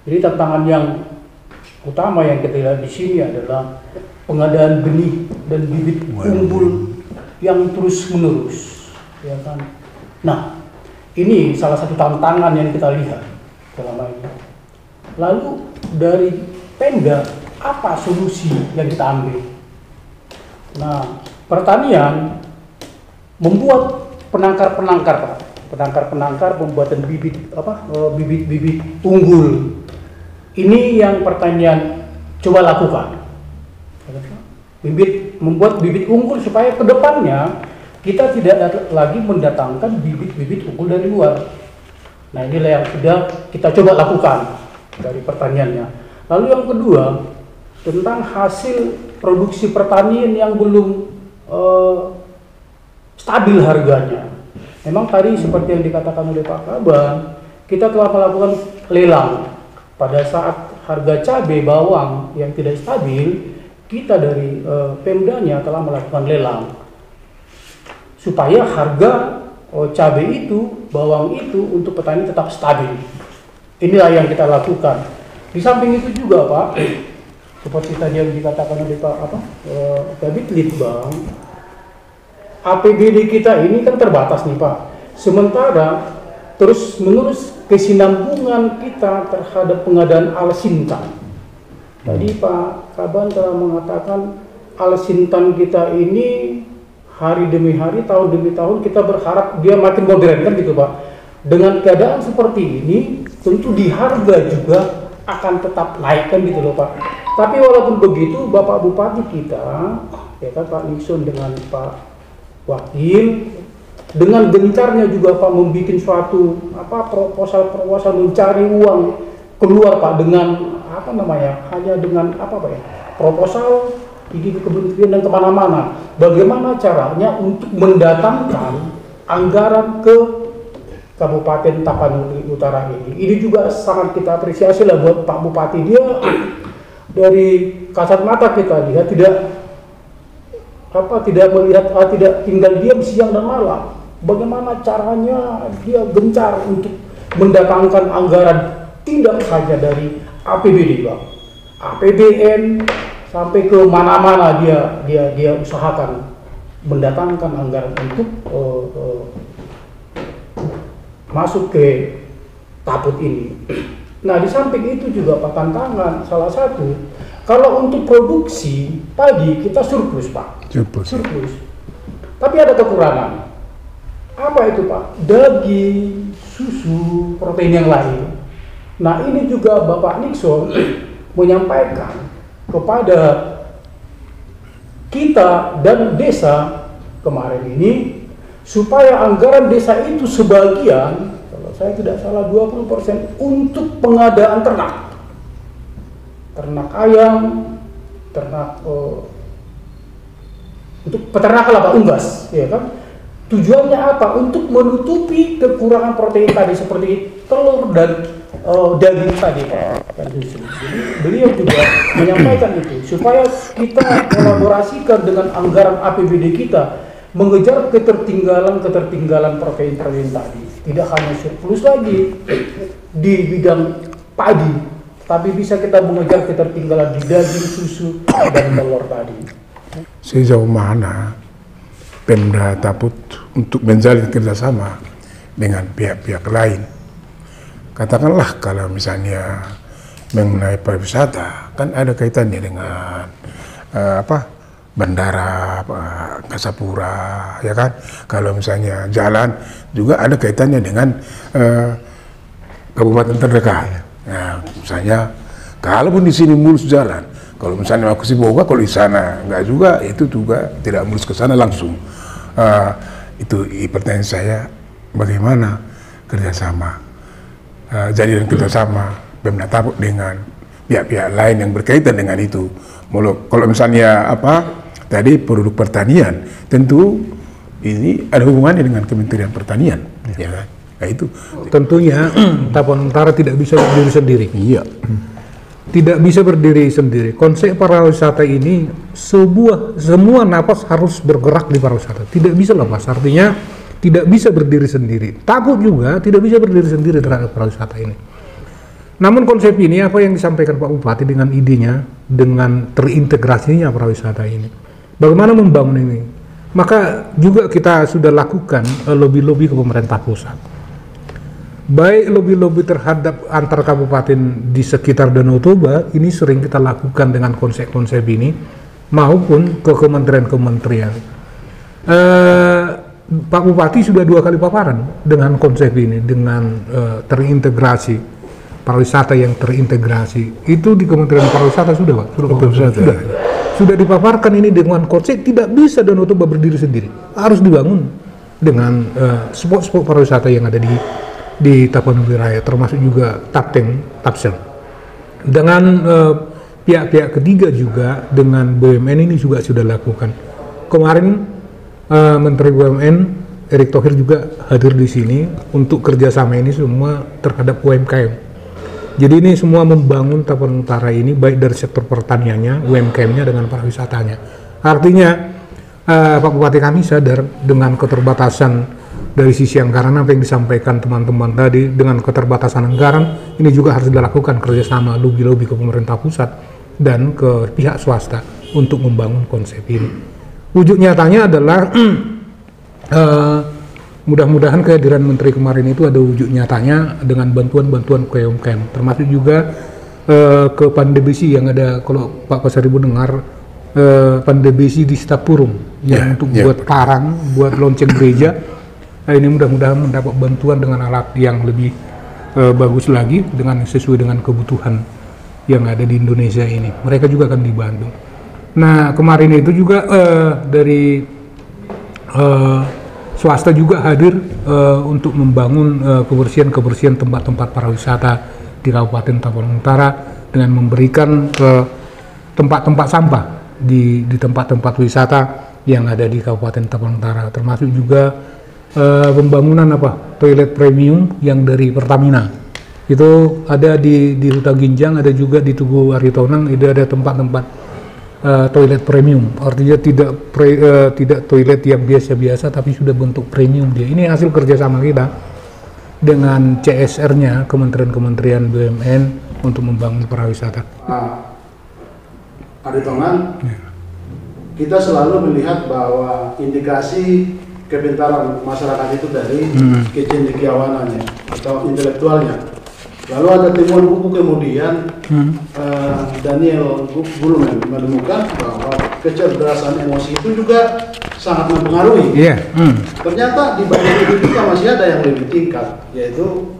C: Jadi tantangan yang utama yang kita lihat di sini adalah pengadaan benih dan bibit unggul yang terus menerus, ya kan? Nah, ini salah satu tantangan yang kita lihat selama ini. Lalu dari Pemda, apa solusi yang kita ambil? Nah, pertanian membuat penangkar-penangkar, Pak. Penangkar-penangkar pembuatan bibit unggul. Ini yang pertanian coba lakukan. Membuat bibit unggul supaya kedepannya kita tidak lagi mendatangkan bibit-bibit unggul dari luar. Nah, inilah yang sudah kita coba lakukan dari pertaniannya. Lalu yang kedua, tentang hasil produksi pertanian yang belum stabil harganya. Memang tadi seperti yang dikatakan oleh Pak Kaban, kita telah melakukan lelang. Pada saat harga cabai bawang yang tidak stabil, kita dari Pemdanya telah melakukan lelang supaya harga cabai itu, bawang itu untuk petani tetap stabil. Inilah yang kita lakukan. Di samping itu juga, Pak, seperti tadi yang dikatakan oleh Pak Kabid Litbang, APBD kita ini kan terbatas nih, Pak. Sementara terus menerus kesinambungan kita terhadap pengadaan Alsintan. Tadi Pak Kaban telah mengatakan Alsintan kita ini hari demi hari, tahun demi tahun kita berharap dia makin modern, kan gitu, Pak. Dengan keadaan seperti ini, tentu di harga juga akan tetap naik, kan gitu loh, Pak. Tapi walaupun begitu, Bapak Bupati kita, ya kan, Pak Nixon dengan Pak Wakil, dengan gencarnya juga Pak membuat suatu proposal mencari uang keluar, Pak, dengan hanya dengan proposal ini ke kementerian dan kemana-mana. Bagaimana caranya untuk mendatangkan anggaran ke Kabupaten Tapanuli Utara ini. Ini juga sangat kita apresiasi lah buat Pak Bupati. Dia dari kasat mata kita lihat tidak melihat, tidak tinggal diam siang dan malam. Bagaimana caranya dia gencar untuk mendatangkan anggaran, tidak hanya dari APBD, Pak, APBN, sampai ke mana-mana dia usahakan mendatangkan anggaran untuk masuk ke Taput ini. Nah, di samping itu juga Pak, tantangan salah satu, kalau untuk produksi padi kita surplus, Pak. Surplus. Tapi ada kekurangan. Apa itu, Pak? Daging, susu, protein yang lain. Nah, ini juga Bapak Nixon menyampaikan kepada kita dan desa kemarin ini, supaya anggaran desa itu sebagian, kalau saya tidak salah 20% untuk pengadaan ternak ayam, ternak untuk peternakan lah, Pak, unggas, ya kan? Tujuannya apa? Untuk menutupi kekurangan protein tadi seperti telur dan daging tadi, Pak. Jadi beliau juga menyampaikan itu supaya kita kolaborasikan dengan anggaran APBD kita mengejar ketertinggalan protein tadi. Tidak hanya surplus lagi di bidang padi, tapi bisa kita mengejar ketertinggalan di daging, susu, dan telur tadi.
A: Sejauh mana Pemda Taput untuk menjalin kerjasama dengan pihak-pihak lain? Katakanlah kalau misalnya mengenai pariwisata, kan ada kaitannya dengan bandara Kasapura, ya kan? Kalau misalnya jalan juga ada kaitannya dengan kabupaten terdekat. Nah, misalnya kalaupun di sini mulus jalan, kalau misalnya mau ke Sibolga, kalau di sana enggak juga, itu juga tidak mulus ke sana langsung. Itu pertanyaan saya, bagaimana kerjasama, jadian kerjasama Pemda Tapuk dengan pihak-pihak lain yang berkaitan dengan itu. Kalau misalnya tadi produk pertanian, tentu ini ada hubungannya dengan Kementerian Pertanian, ya kan? Nah, itu
B: tentunya Tapanuli Utara tidak bisa berdiri sendiri.
A: Iya.
B: Tidak bisa berdiri sendiri. Konsep pariwisata ini semua napas harus bergerak di pariwisata. Tidak bisa lepas. Artinya tidak bisa berdiri sendiri. Tapuk juga tidak bisa berdiri sendiri terhadap pariwisata ini. Namun konsep ini apa yang disampaikan Pak Bupati dengan idenya, dengan terintegrasinya pariwisata ini. Bagaimana membangun ini? Maka juga kita sudah lakukan lobby-lobby ke pemerintah pusat. Baik lobby-lobby terhadap antar kabupaten di sekitar Danau Toba, ini sering kita lakukan dengan konsep-konsep ini, maupun ke kementerian-kementerian. Pak Bupati sudah 2 kali paparan dengan konsep ini, dengan terintegrasi, pariwisata yang terintegrasi. Itu di Kementerian Pariwisata sudah, Pak? Sudah dipaparkan ini dengan konsep tidak bisa Danau Toba berdiri sendiri. Harus dibangun dengan spot-spot pariwisata yang ada di Tapanuli Raya, termasuk juga Tapsel. Dengan pihak-pihak ketiga juga, dengan BUMN ini juga sudah lakukan. Kemarin Menteri BUMN Erick Thohir juga hadir di sini untuk kerjasama ini semua terhadap UMKM. Jadi ini semua membangun Tapanuli Utara ini baik dari sektor pertaniannya, UMKM-nya dengan pariwisatanya. Artinya Pak Bupati kami sadar dengan keterbatasan dari sisi anggaran apa yang disampaikan teman-teman tadi, dengan keterbatasan anggaran ini juga harus dilakukan kerjasama lobby-lobby ke pemerintah pusat dan ke pihak swasta untuk membangun konsep ini. Wujud nyatanya adalah mudah-mudahan kehadiran Menteri kemarin itu ada wujud nyatanya dengan bantuan-bantuan ke UMKM, termasuk juga ke Pandebesi yang ada, kalau Pak Pasaribu dengar, Pandebesi di Sitapurung yang untuk buat karang, buat lonceng gereja. Nah, ini mudah-mudahan mendapat bantuan dengan alat yang lebih bagus lagi, dengan sesuai dengan kebutuhan yang ada di Indonesia ini. Mereka juga akan dibantu. Nah, kemarin itu juga dari swasta juga hadir untuk membangun kebersihan tempat-tempat pariwisata di Kabupaten Tapanuli Utara dengan memberikan tempat-tempat sampah di tempat-tempat wisata yang ada di Kabupaten Tapanuli Utara, termasuk juga pembangunan toilet premium yang dari Pertamina. Itu ada di Ruta Ginjang, ada juga di Tugu Aritonang, itu ada tempat-tempat toilet premium. Artinya tidak toilet yang biasa-biasa, tapi sudah bentuk premium dia. Ini hasil kerjasama kita dengan CSR-nya, Kementerian BUMN untuk membangun pariwisata.
F: Aritongan, kita selalu melihat bahwa indikasi kepintaran masyarakat itu dari kecendekiawanannya atau intelektualnya. Lalu ada temuan buku kemudian Daniel Guluman menemukan bahwa kecerdasan emosi itu juga sangat mempengaruhi. Ternyata di bagian itu juga masih ada yang lebih tingkat, yaitu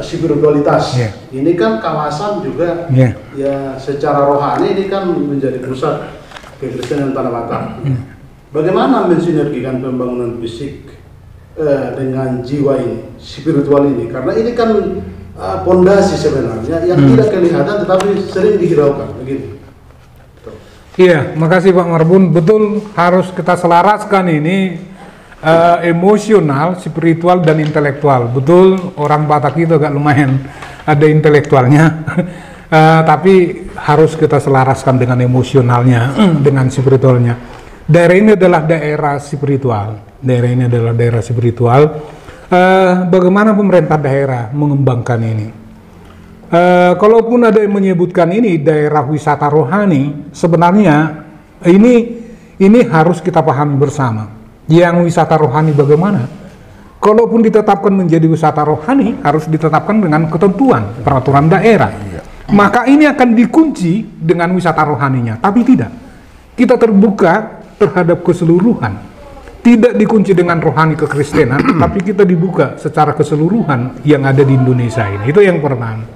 F: spiritualitas. Ini kan kawasan juga ya secara rohani ini kan menjadi pusat kekristenan Tanah Batak. Bagaimana mensinergikan pembangunan fisik dengan jiwa ini, spiritual ini? Karena ini kan pondasi sebenarnya yang tidak kelihatan tetapi sering dihiraukan, begitu.
B: Iya, makasih Pak Marbun. Betul, harus kita selaraskan ini emosional, spiritual, dan intelektual. Betul, orang Batak itu agak lumayan ada intelektualnya, tapi harus kita selaraskan dengan emosionalnya, dengan spiritualnya. Daerah ini adalah daerah spiritual. Bagaimana pemerintah daerah mengembangkan ini? Kalaupun ada yang menyebutkan ini daerah wisata rohani, sebenarnya ini harus kita pahami bersama. Yang wisata rohani bagaimana? Kalaupun ditetapkan menjadi wisata rohani, harus ditetapkan dengan ketentuan peraturan daerah. Maka ini akan dikunci dengan wisata rohaninya, tapi tidak. Kita terbuka terhadap keseluruhan, tidak dikunci dengan rohani kekristenan, tapi kita dibuka secara keseluruhan yang ada di Indonesia ini. Itu yang pertama.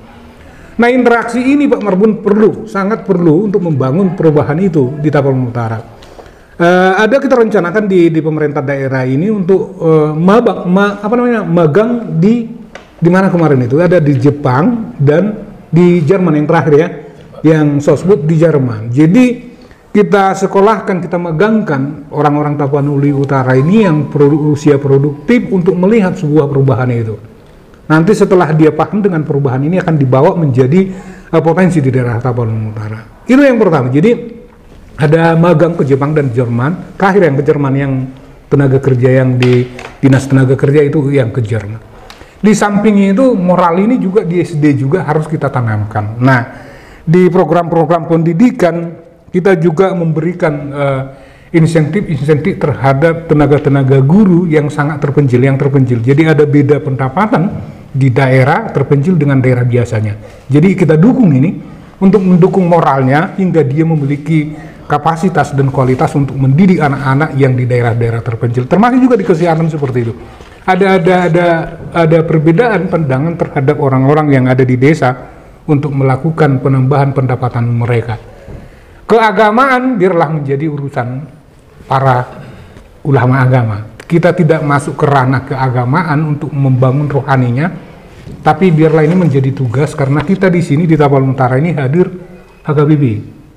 B: Nah, interaksi ini Pak Marbun sangat perlu untuk membangun perubahan itu di Tapanuli Utara. Ada kita rencanakan di pemerintah daerah ini untuk magang di mana kemarin itu ada di Jepang dan di Jerman yang terakhir ya, yang Salzburg di Jerman. Jadi kita sekolahkan, kita megangkan orang-orang Tapanuli Utara ini yang usia produktif untuk melihat sebuah perubahan itu. Nanti setelah dia paham dengan perubahan ini akan dibawa menjadi potensi di daerah Tapanuli Utara. Itu yang pertama. Jadi ada magang ke Jepang dan Jerman. Terakhir yang ke Jerman, yang tenaga kerja yang di dinas tenaga kerja itu yang ke Jerman. Di samping itu moral ini juga di SD juga harus kita tanamkan. Nah, di program-program pendidikan kita juga memberikan insentif terhadap tenaga-tenaga guru yang sangat terpencil, Jadi ada beda pendapatan di daerah terpencil dengan daerah biasanya. Jadi kita dukung ini untuk mendukung moralnya hingga dia memiliki kapasitas dan kualitas untuk mendidik anak-anak yang di daerah-daerah terpencil. Termasuk juga di kesehatan seperti itu. Ada perbedaan pandangan terhadap orang-orang yang ada di desa untuk melakukan penambahan pendapatan mereka. Keagamaan biarlah menjadi urusan para ulama agama. Kita tidak masuk ke ranah keagamaan untuk membangun rohaninya, tapi biarlah ini menjadi tugas karena kita di sini di Tapanuli Utara ini hadir HKBP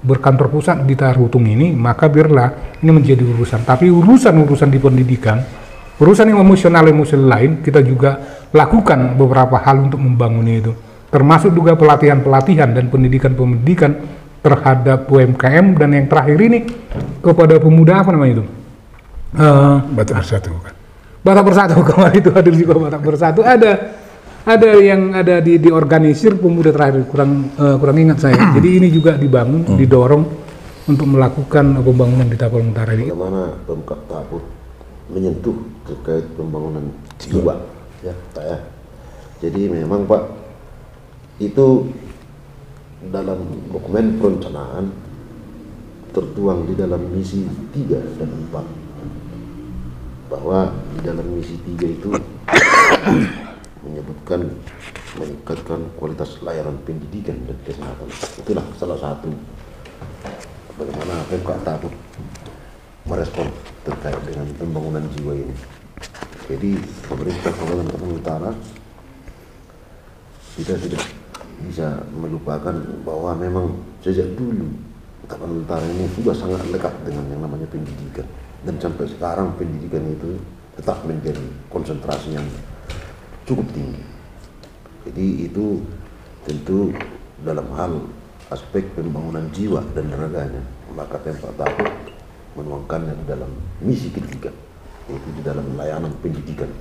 B: berkantor pusat di Tarutung ini, maka biarlah ini menjadi urusan. Tapi urusan-urusan di pendidikan, urusan yang emosional lain, kita juga lakukan beberapa hal untuk membangun itu. Termasuk juga pelatihan-pelatihan dan pendidikan-pendidikan terhadap UMKM, dan yang terakhir ini kepada pemuda apa namanya itu?
A: Batak Bersatu kan?
B: Batak Bersatu, kemarin itu hadir juga Batak Bersatu. Ada yang ada diorganisir pemuda terakhir, kurang ingat saya. Jadi ini juga dibangun, didorong untuk melakukan pembangunan di Tapanuli Utara ini.
E: Bagaimana Pemkab Taput menyentuh terkait pembangunan jiwa, ya Pak ya. Jadi memang Pak, itu dalam dokumen perencanaan tertuang di dalam misi 3 dan 4, bahwa di dalam misi 3 itu menyebutkan meningkatkan kualitas layanan pendidikan dan kesehatan. Itulah salah satu bagaimana Pemkab Taput merespon terkait dengan pembangunan jiwa ini. Jadi pemerintah Kabupaten Tapanuli Utara kita tidak bisa melupakan bahwa memang sejak dulu Tapanuli Utara ini sudah sangat lekat dengan yang namanya pendidikan, dan sampai sekarang pendidikan itu tetap menjadi konsentrasi yang cukup tinggi. Jadi itu tentu dalam hal aspek pembangunan jiwa dan raganya, maka Pemkab Taput menuangkannya di dalam misi ketiga, yaitu di dalam layanan pendidikan.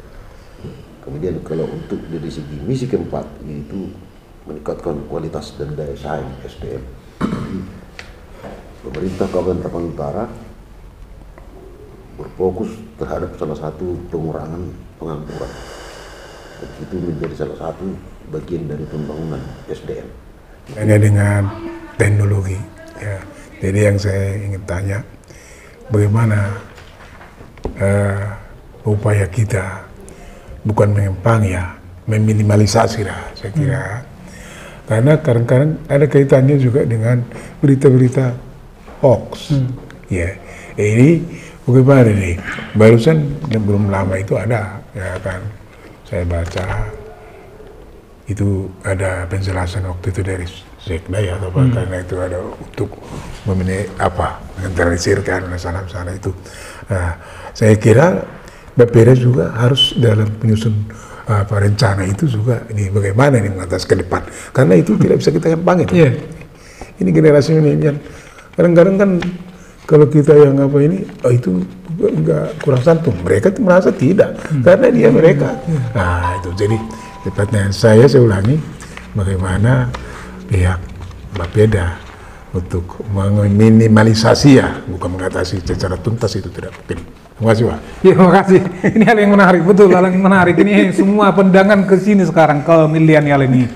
E: Kemudian kalau untuk dari segi misi keempat, yaitu meningkatkan kualitas dan daya saing SDM. Pemerintah Kabupaten Tapanuli Utara berfokus terhadap salah satu pengurangan pengangguran. Dan itu menjadi salah satu bagian dari pembangunan SDM.
A: Hanya dengan teknologi. Ya. Jadi yang saya ingin tanya, bagaimana upaya kita bukan mengempang ya, meminimalisasi lah saya kira. Karena kadang-kadang ada kaitannya juga dengan berita-berita hoax. Ya, ini bagaimana nih? Barusan yang belum lama itu ada, ya kan? Saya baca itu ada penjelasan waktu itu dari Sekda ya, atau karena itu ada untuk menetralisirkan sana itu. Nah, saya kira BPD juga harus dalam penyusun rencana itu juga ini bagaimana ini mengatasi ke depan, karena itu tidak bisa kita gampangin. Yeah. Ini generasi milenial kadang-kadang kan kalau kita yang ini itu enggak kurang santun, mereka tuh merasa tidak karena dia mereka. Nah itu jadi tepatnya saya ulangi, bagaimana pihak Bapeda untuk meminimalisasi ya, bukan mengatasi secara tuntas, itu tidak mungkin. Terima kasih Pak.
B: Ya, terima kasih. Ini hal yang menarik, betul, hal yang menarik. Ini semua pandangan ke sini sekarang, ke milenial ini.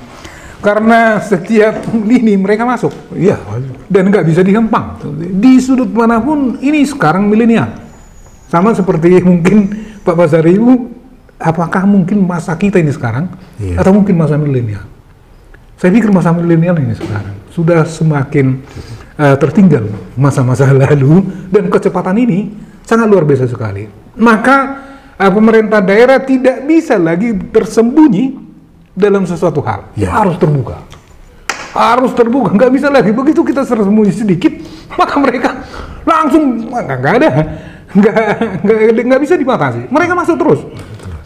B: Karena setiap lini mereka masuk.
A: Iya.
B: Dan nggak bisa dihempang. Di sudut manapun, ini sekarang milenial. Sama seperti mungkin Pak Basari, apakah mungkin masa kita ini sekarang, atau mungkin masa milenial? Saya pikir masa milenial ini sekarang sudah semakin tertinggal masa-masa lalu, dan kecepatan ini sangat luar biasa sekali. Maka pemerintah daerah tidak bisa lagi tersembunyi dalam sesuatu hal, harus terbuka. harus terbuka, nggak bisa lagi. Begitu kita sembunyi sedikit, maka mereka langsung nggak bisa dibatasi. Mereka masuk terus.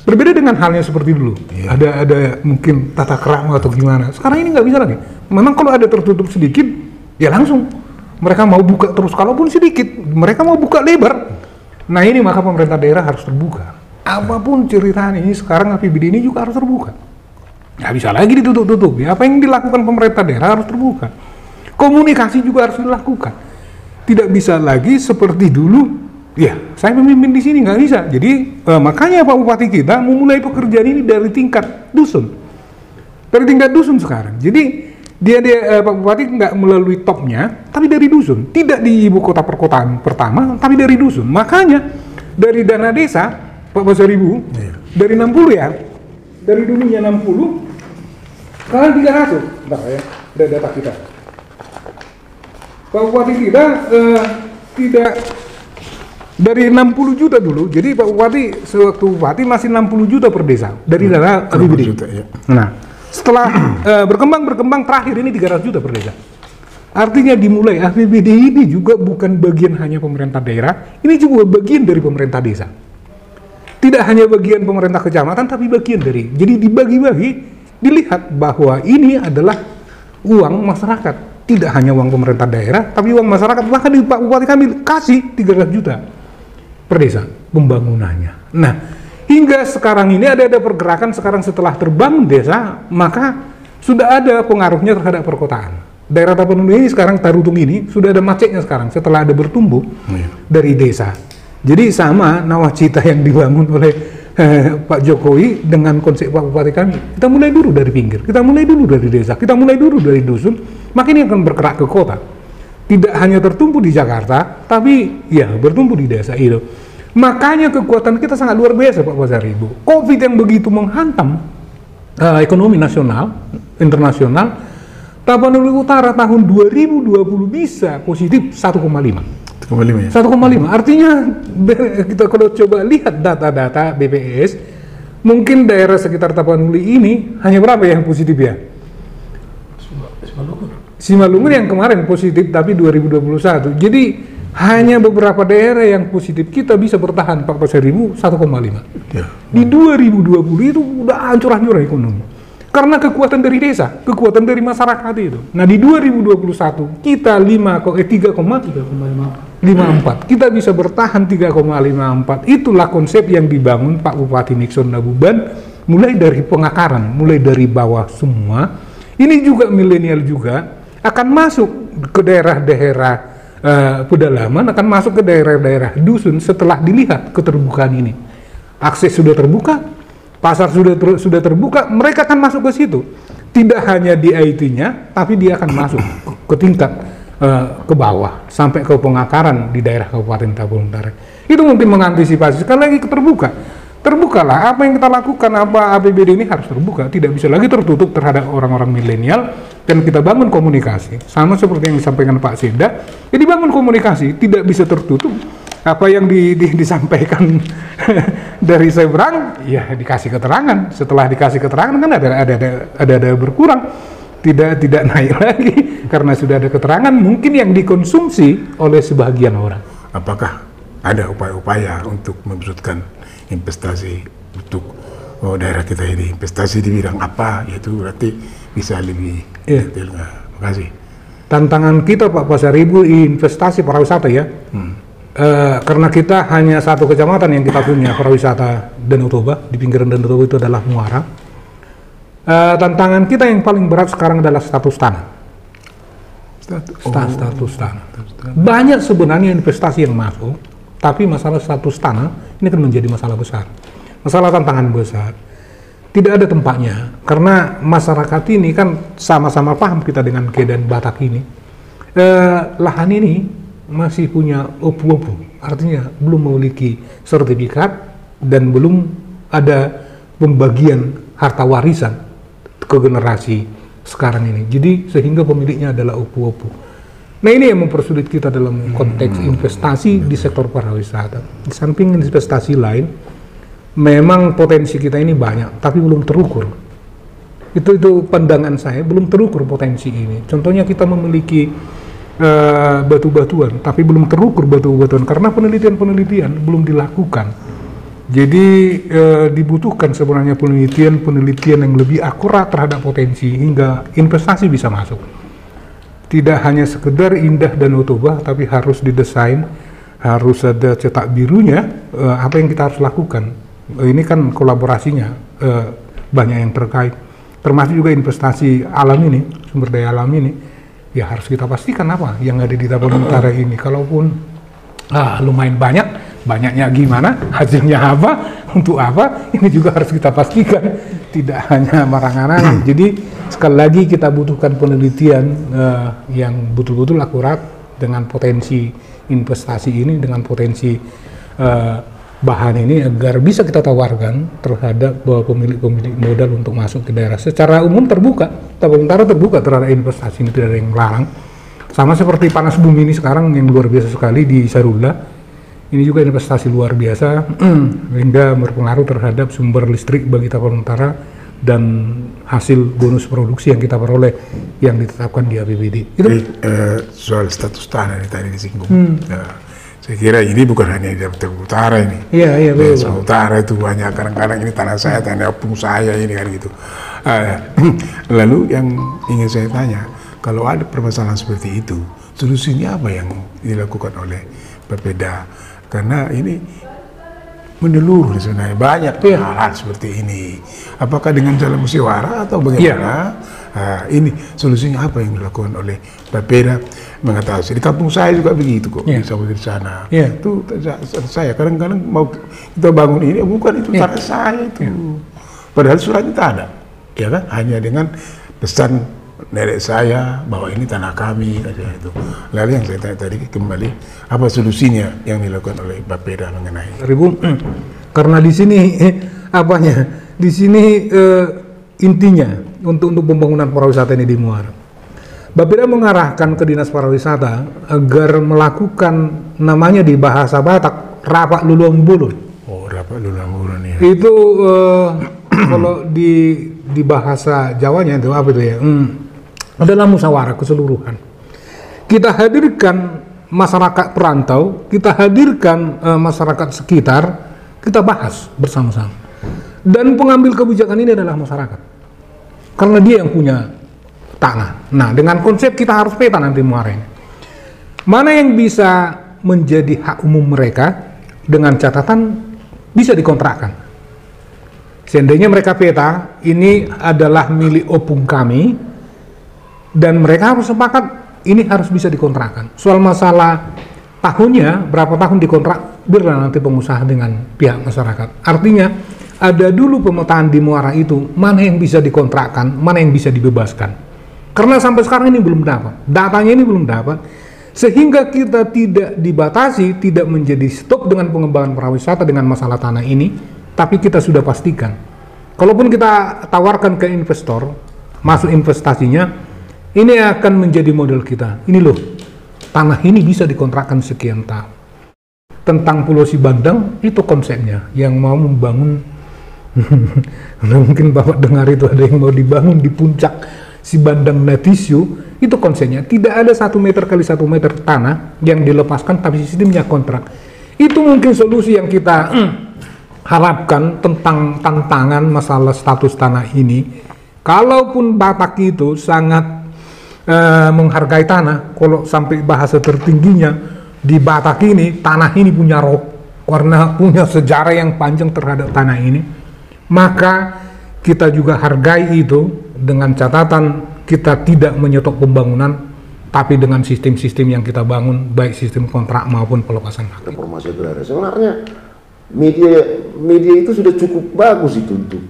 B: Berbeda dengan halnya seperti dulu. Ada mungkin tata kerama atau gimana. Sekarang ini nggak bisa lagi. Memang kalau ada tertutup sedikit, ya langsung mereka mau buka terus. Kalaupun sedikit, mereka mau buka lebar. Nah ini maka pemerintah daerah harus terbuka. Apapun ceritanya ini sekarang APBD ini juga harus terbuka. Nggak bisa lagi ditutup-tutup. Ya, apa yang dilakukan pemerintah daerah harus terbuka. Komunikasi juga harus dilakukan. Tidak bisa lagi seperti dulu. Ya, saya memimpin di sini nggak bisa. Jadi makanya Pak Bupati kita memulai pekerjaan ini dari tingkat dusun. Dari tingkat dusun sekarang. Jadi dia Pak Bupati nggak melalui topnya, tapi dari dusun. Tidak di ibu kota perkotaan pertama, tapi dari dusun. Makanya dari dana desa Pak Pasaribu dari 60 ya. Dari dulunya 60 sekarang 300. Bentar ya, ada data kita. Pak Bupati kita tidak dari 60 juta dulu. Jadi Pak Bupati sewaktu Bupati masih 60 juta per desa dari dana APBD. Nah, setelah berkembang terakhir ini 300 juta per desa. Artinya dimulai APBD ini juga bukan bagian hanya pemerintah daerah, ini juga bagian dari pemerintah desa. Tidak hanya bagian pemerintah kecamatan, tapi bagian dari. Jadi dibagi-bagi, dilihat bahwa ini adalah uang masyarakat. Tidak hanya uang pemerintah daerah, tapi uang masyarakat. Bahkan di Pak Bupati kami kasih 300 juta per desa pembangunannya. Nah, hingga sekarang ini ada pergerakan sekarang setelah terbangun desa, maka sudah ada pengaruhnya terhadap perkotaan. Daerah Tapanuli ini sekarang Tarutung ini sudah ada macetnya sekarang setelah ada bertumbuh dari desa. Jadi sama nawacita yang dibangun oleh Pak Jokowi dengan konsep Pak Bupati kami. Kita mulai dulu dari pinggir, kita mulai dulu dari desa, kita mulai dulu dari dusun, makin akan bergerak ke kota. Tidak hanya tertumpu di Jakarta, tapi ya bertumpu di desa itu. Makanya kekuatan kita sangat luar biasa Pak Pasaribu. Covid yang begitu menghantam ekonomi nasional, internasional, Tapanuli Utara tahun 2020 bisa positif 1,5. 1,5 artinya kita kalau coba lihat data-data BPS, mungkin daerah sekitar Tapanuli ini hanya berapa yang positif ya? Simalungun yang kemarin positif tapi 2021. Jadi hanya beberapa daerah yang positif kita bisa bertahan Pak Pasaribu 1,5. Ya. Di 2020 itu udah hancur-hancur ekonomi. Karena kekuatan dari desa, kekuatan dari masyarakat itu. Nah di 2021 kita 3,54. Kita bisa bertahan 3,54. Itulah konsep yang dibangun Pak Bupati Nixon Nabuban, mulai dari pengakaran, mulai dari bawah semua. Ini juga milenial juga akan masuk ke daerah-daerah pedalaman, akan masuk ke daerah-daerah dusun setelah dilihat keterbukaan ini. Akses sudah terbuka, pasar sudah terbuka, mereka akan masuk ke situ. Tidak hanya di IT-nya, tapi dia akan masuk ke tingkat ke bawah sampai ke pengakaran di daerah Kabupaten Tapanuli Utara. Itu mungkin mengantisipasi. Sekali lagi terbukalah apa yang kita lakukan, apa APBD ini harus terbuka, tidak bisa lagi tertutup terhadap orang-orang milenial, dan kita bangun komunikasi sama seperti yang disampaikan Pak Seda. Jadi bangun komunikasi tidak bisa tertutup. Apa yang disampaikan dari seberang, ya dikasih keterangan. Setelah dikasih keterangan kan ada berkurang, tidak naik lagi karena sudah ada keterangan mungkin yang dikonsumsi oleh sebagian orang.
A: Apakah ada upaya-upaya untuk mewujudkan investasi untuk daerah kita ini? Investasi di bidang apa? Yaitu berarti bisa lebih detail. Terima kasih.
B: Tantangan kita Pak Pasaribu investasi pariwisata ya. Karena kita hanya satu kecamatan yang kita punya pariwisata Danau Toba, di pinggiran Danau Toba itu adalah Muara. Tantangan kita yang paling berat sekarang adalah status tanah. Status tanah. Banyak sebenarnya investasi yang masuk, tapi masalah status tanah ini akan menjadi masalah besar. Masalah tantangan besar. Tidak ada tempatnya, karena masyarakat ini kan sama-sama paham kita dengan keadaan Batak ini. Lahan ini masih punya opu-opu, artinya belum memiliki sertifikat dan belum ada pembagian harta warisan ke generasi sekarang ini. Jadi sehingga pemiliknya adalah opu-opu. Nah ini yang mempersulit kita dalam konteks investasi di sektor pariwisata. Di samping investasi lain, memang potensi kita ini banyak, tapi belum terukur. Itu pandangan saya, belum terukur potensi ini. Contohnya kita memiliki batu-batuan, tapi belum terukur batu-batuan karena penelitian belum dilakukan. Jadi dibutuhkan sebenarnya penelitian yang lebih akurat terhadap potensi hingga investasi bisa masuk. Tidak hanya sekedar indah dan utubah, tapi harus didesain, harus ada cetak birunya, apa yang kita harus lakukan. Ini kan kolaborasinya banyak yang terkait, termasuk juga investasi alam ini, sumber daya alam ini, ya harus kita pastikan apa yang ada di Tapanuli Utara ini. Kalaupun lumayan banyaknya gimana, hasilnya apa, untuk apa, ini juga harus kita pastikan, tidak hanya marang-marang. Jadi sekali lagi kita butuhkan penelitian yang betul-betul akurat dengan potensi investasi ini, dengan potensi bahan ini, agar bisa kita tawarkan terhadap pemilik-pemilik modal untuk masuk ke daerah. Secara umum terbuka, Tapanuli Utara terbuka terhadap investasi ini, tidak ada yang melarang. Sama seperti panas bumi ini sekarang yang luar biasa sekali di Sarula. Ini juga investasi luar biasa hingga berpengaruh terhadap sumber listrik bagi Tapanuli Utara dan hasil bonus produksi yang kita peroleh yang ditetapkan di APBD. Itu
A: soal status tanah ini tadi disinggung. Saya kira ini bukan hanya di Tapanuli Utara ini.
B: Iya, betul.
A: Tapanuli Utara itu banyak, kadang-kadang ini tanah saya, tanah opung saya ini kan gitu. Lalu yang ingin saya tanya, kalau ada permasalahan seperti itu, solusinya apa yang dilakukan oleh Bapeda? Karena ini menyeluruh sebenarnya banyak hal-hal seperti ini. Apakah dengan jalan musyawarah atau bagaimana? Ini solusinya apa yang dilakukan oleh Bapeda mengatasi? Di kampung saya juga begitu kok, di sana. Itu saya kadang-kadang mau kita bangun ini, bukan itu tanah saya itu. Padahal suratnya tak ada, ya kan? Hanya dengan pesan nenek saya bahwa ini tanah kami aja itu. Lalu yang saya tanya tadi kembali, apa solusinya yang dilakukan oleh Bapeda mengenai?
B: Karena di sini di sini intinya untuk pembangunan pariwisata ini di Muara. Bapeda mengarahkan ke Dinas Pariwisata agar melakukan namanya di bahasa Batak rapak luluang bulun.
A: Oh, rapak luluang bulun ya.
B: Itu kalau di bahasa Jawanya itu apa itu ya? Adalah musyawarah keseluruhan. Kita hadirkan masyarakat perantau, kita hadirkan masyarakat sekitar, kita bahas bersama-sama. Dan pengambil kebijakan ini adalah masyarakat. Karena dia yang punya tanah. Nah, dengan konsep kita harus peta nanti Muara ini. Mana yang bisa menjadi hak umum mereka dengan catatan bisa dikontrakkan. Seandainya mereka peta, ini adalah milik opung kami, dan mereka harus sepakat ini harus bisa dikontrakkan. Soal masalah tahunnya, berapa tahun dikontrak, biarlah nanti pengusaha dengan pihak masyarakat. Artinya, ada dulu pemetaan di Muara itu, mana yang bisa dikontrakkan, mana yang bisa dibebaskan. Karena sampai sekarang ini belum dapat, datanya ini belum dapat, sehingga kita tidak dibatasi, tidak menjadi stop dengan pengembangan pariwisata dengan masalah tanah ini, tapi kita sudah pastikan. Kalaupun kita tawarkan ke investor, masuk investasinya, ini akan menjadi model kita. Ini loh, tanah ini bisa dikontrakkan sekian tahun. Tentang Pulau Sibandang, itu konsepnya, yang mau membangun mungkin Bapak dengar itu ada yang mau dibangun di puncak Sibandang Natisio, itu konsepnya tidak ada 1 meter kali 1 meter tanah yang dilepaskan tapi sistemnya kontrak. Itu mungkin solusi yang kita harapkan tentang tantangan masalah status tanah ini. Kalaupun Batak itu sangat menghargai tanah, kalau sampai bahasa tertingginya di Batak ini, tanah ini punya roh karena punya sejarah yang panjang terhadap tanah ini. Maka kita juga hargai itu dengan catatan kita tidak menyetop pembangunan, tapi dengan sistem-sistem yang kita bangun, baik sistem kontrak maupun pelepasan hak.
E: Reformasi agraria sebenarnya media itu sudah cukup bagus itu untuk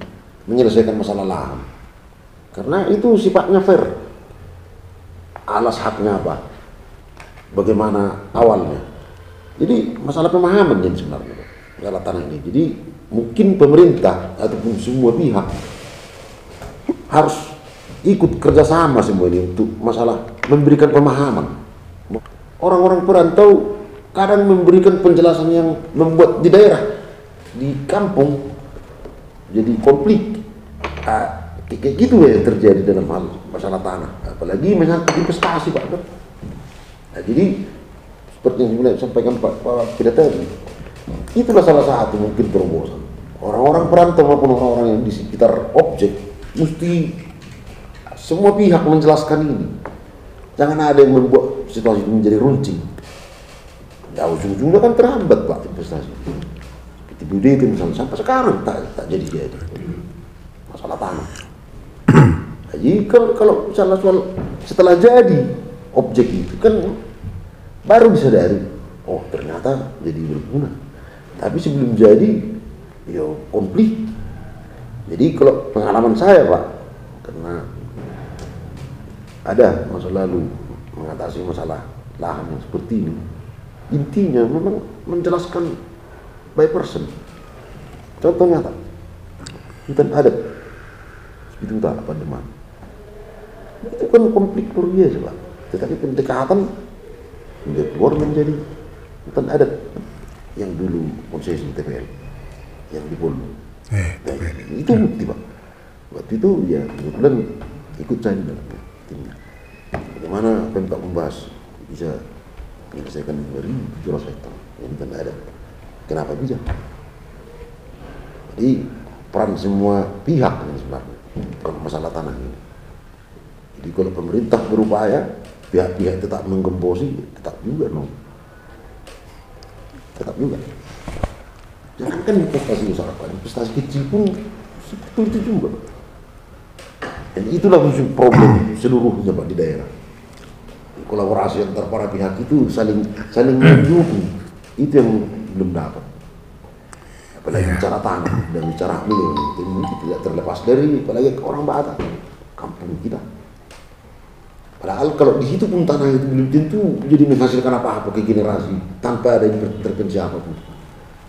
E: menyelesaikan masalah lahan, karena itu sifatnya fair. Alas haknya apa, bagaimana awalnya. Jadi masalah pemahaman jadi sebenarnya masalah tanah ini. Jadi mungkin pemerintah ataupun semua pihak harus ikut kerjasama semua ini untuk masalah memberikan pemahaman. Orang-orang perantau kadang memberikan penjelasan yang membuat di daerah, di kampung jadi konflik. kayak gitu ya yang terjadi dalam hal masalah tanah, apalagi menyangkut investasi Pak. Nah, jadi seperti yang disampaikan Pak Pida tadi, itulah salah satu mungkin terobosan. Orang-orang perantau maupun orang-orang yang di sekitar objek mesti semua pihak menjelaskan ini. Jangan ada yang membuat situasi itu menjadi runcing. Ya ujung-ujungnya kan terhambat Pak investasi. Seperti itu misalnya sampai sekarang tak jadi masalah tanah. Jadi kalau misalnya setelah jadi objek itu kan baru disadari, oh ternyata jadi berguna. Tapi sebelum jadi, ya konflik. Jadi kalau pengalaman saya Pak, karena ada masa lalu mengatasi masalah lahan yang seperti ini, intinya memang menjelaskan by person. Contohnya tak, hutan adat itu tak Pademan. Itu kan konflik luar biasa Pak. Tetapi pendekatan dia keluar menjadi hutan adat yang dulu konsesi TPL yang di Bolu. Itu bukti Pak. Waktu itu ya kebetulan ikut saya dalam timnya. Bagaimana Pemkab membahas bisa menyelesaikan 2.700 hektar yang hutan adat. Kenapa bisa? Jadi peran semua pihak ini sebenarnya dalam masalah tanah ini. Jadi kalau pemerintah berupaya, pihak-pihak tetap menggembosi, tetap juga dong. Tetap juga. Jangan kan investasi masyarakat, investasi kecil pun seperti itu juga. Dan itulah problem seluruhnya Pak di daerah. Kolaborasi antara para pihak itu saling mendukung. Itu yang belum dapat. Apalagi bicara tanah dan bicara milik itu tidak terlepas dari apalagi orang Batak, kampung kita. Padahal kalau di situ pun tanah itu belum tentu jadi menghasilkan apa-apa ke generasi tanpa ada intervensi apapun.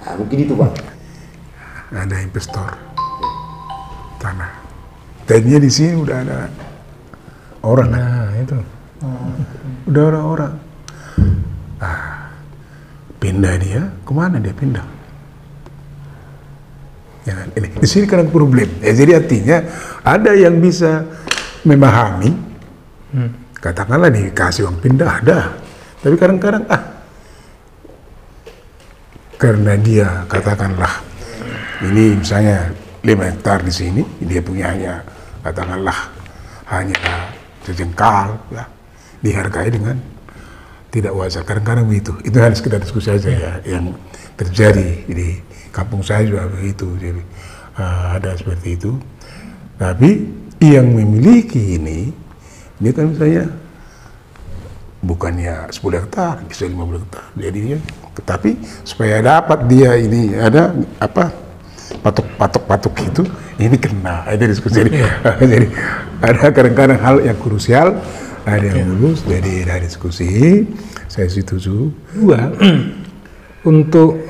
E: Nah, mungkin itu Pak.
A: Ada investor tanah. Tadinya di sini udah ada orang.
B: Nah itu.
A: Udah orang-orang. Pindah dia, kemana dia pindah? Ya, ini di sini kan problem. Jadi artinya ada yang bisa memahami, katakanlah dikasih uang pindah ada, tapi kadang-kadang karena dia katakanlah ini misalnya 5 hektar di sini, dia punya katakanlah hanya sejengkal, ya, dihargai dengan tidak wajar. Kadang-kadang begitu. Itu hanya sekedar diskusi saja ya yang terjadi di kampung saya juga begitu. Jadi ada seperti itu. Tapi yang memiliki ini kan misalnya bukannya 10 hektar, bisa 15 hektar. Jadi tetapi supaya dapat dia ini ada apa patok itu, ini kena. Ada diskusi. Jadi ada kadang-kadang hal yang krusial, ada yang lulus, jadi ada diskusi. Saya setuju.
B: Untuk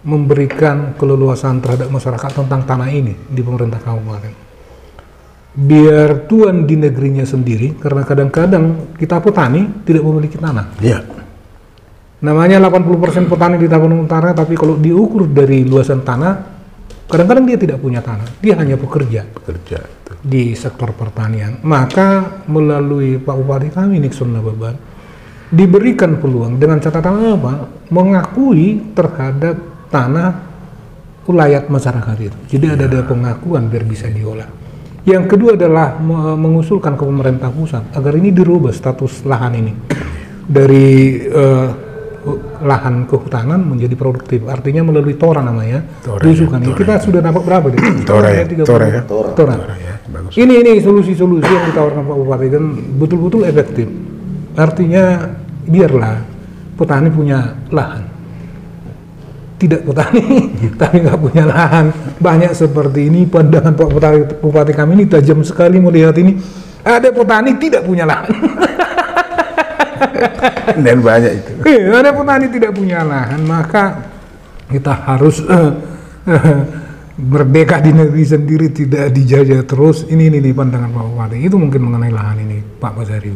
B: memberikan keleluasan terhadap masyarakat tentang tanah ini di pemerintah kabupaten. Biar tuan di negerinya sendiri, karena kadang-kadang kita petani tidak memiliki tanah.
A: Iya.
B: Namanya 80% petani di Tapanuli Utara, tapi kalau diukur dari luasan tanah, kadang-kadang dia tidak punya tanah. Dia hanya pekerja di sektor pertanian. Maka melalui Pak Bupati kami Nixon Nababan diberikan peluang dengan catatan apa? Mengakui terhadap tanah ulayat masyarakat itu. Jadi ada pengakuan biar bisa diolah. Yang kedua adalah mengusulkan ke pemerintah pusat agar ini dirubah status lahan ini dari lahan kehutanan menjadi produktif. Artinya melalui TORA namanya. Diusulkan. Kita sudah dapat berapa deh? TORA. Ini solusi-solusi yang ditawarkan Pak Bupati dan betul-betul efektif. Artinya biarlah petani punya lahan. Tidak petani, tapi nggak punya lahan. Banyak seperti ini, pandangan Pak Bupati kami ini tajam sekali melihat ini. Ada petani tidak punya lahan.
A: Dan banyak itu.
B: Ada petani tidak punya lahan, maka kita harus merdeka di negeri sendiri, tidak dijajah terus. Ini pandangan Pak Bupati. Itu mungkin mengenai lahan ini, Pak Basariu.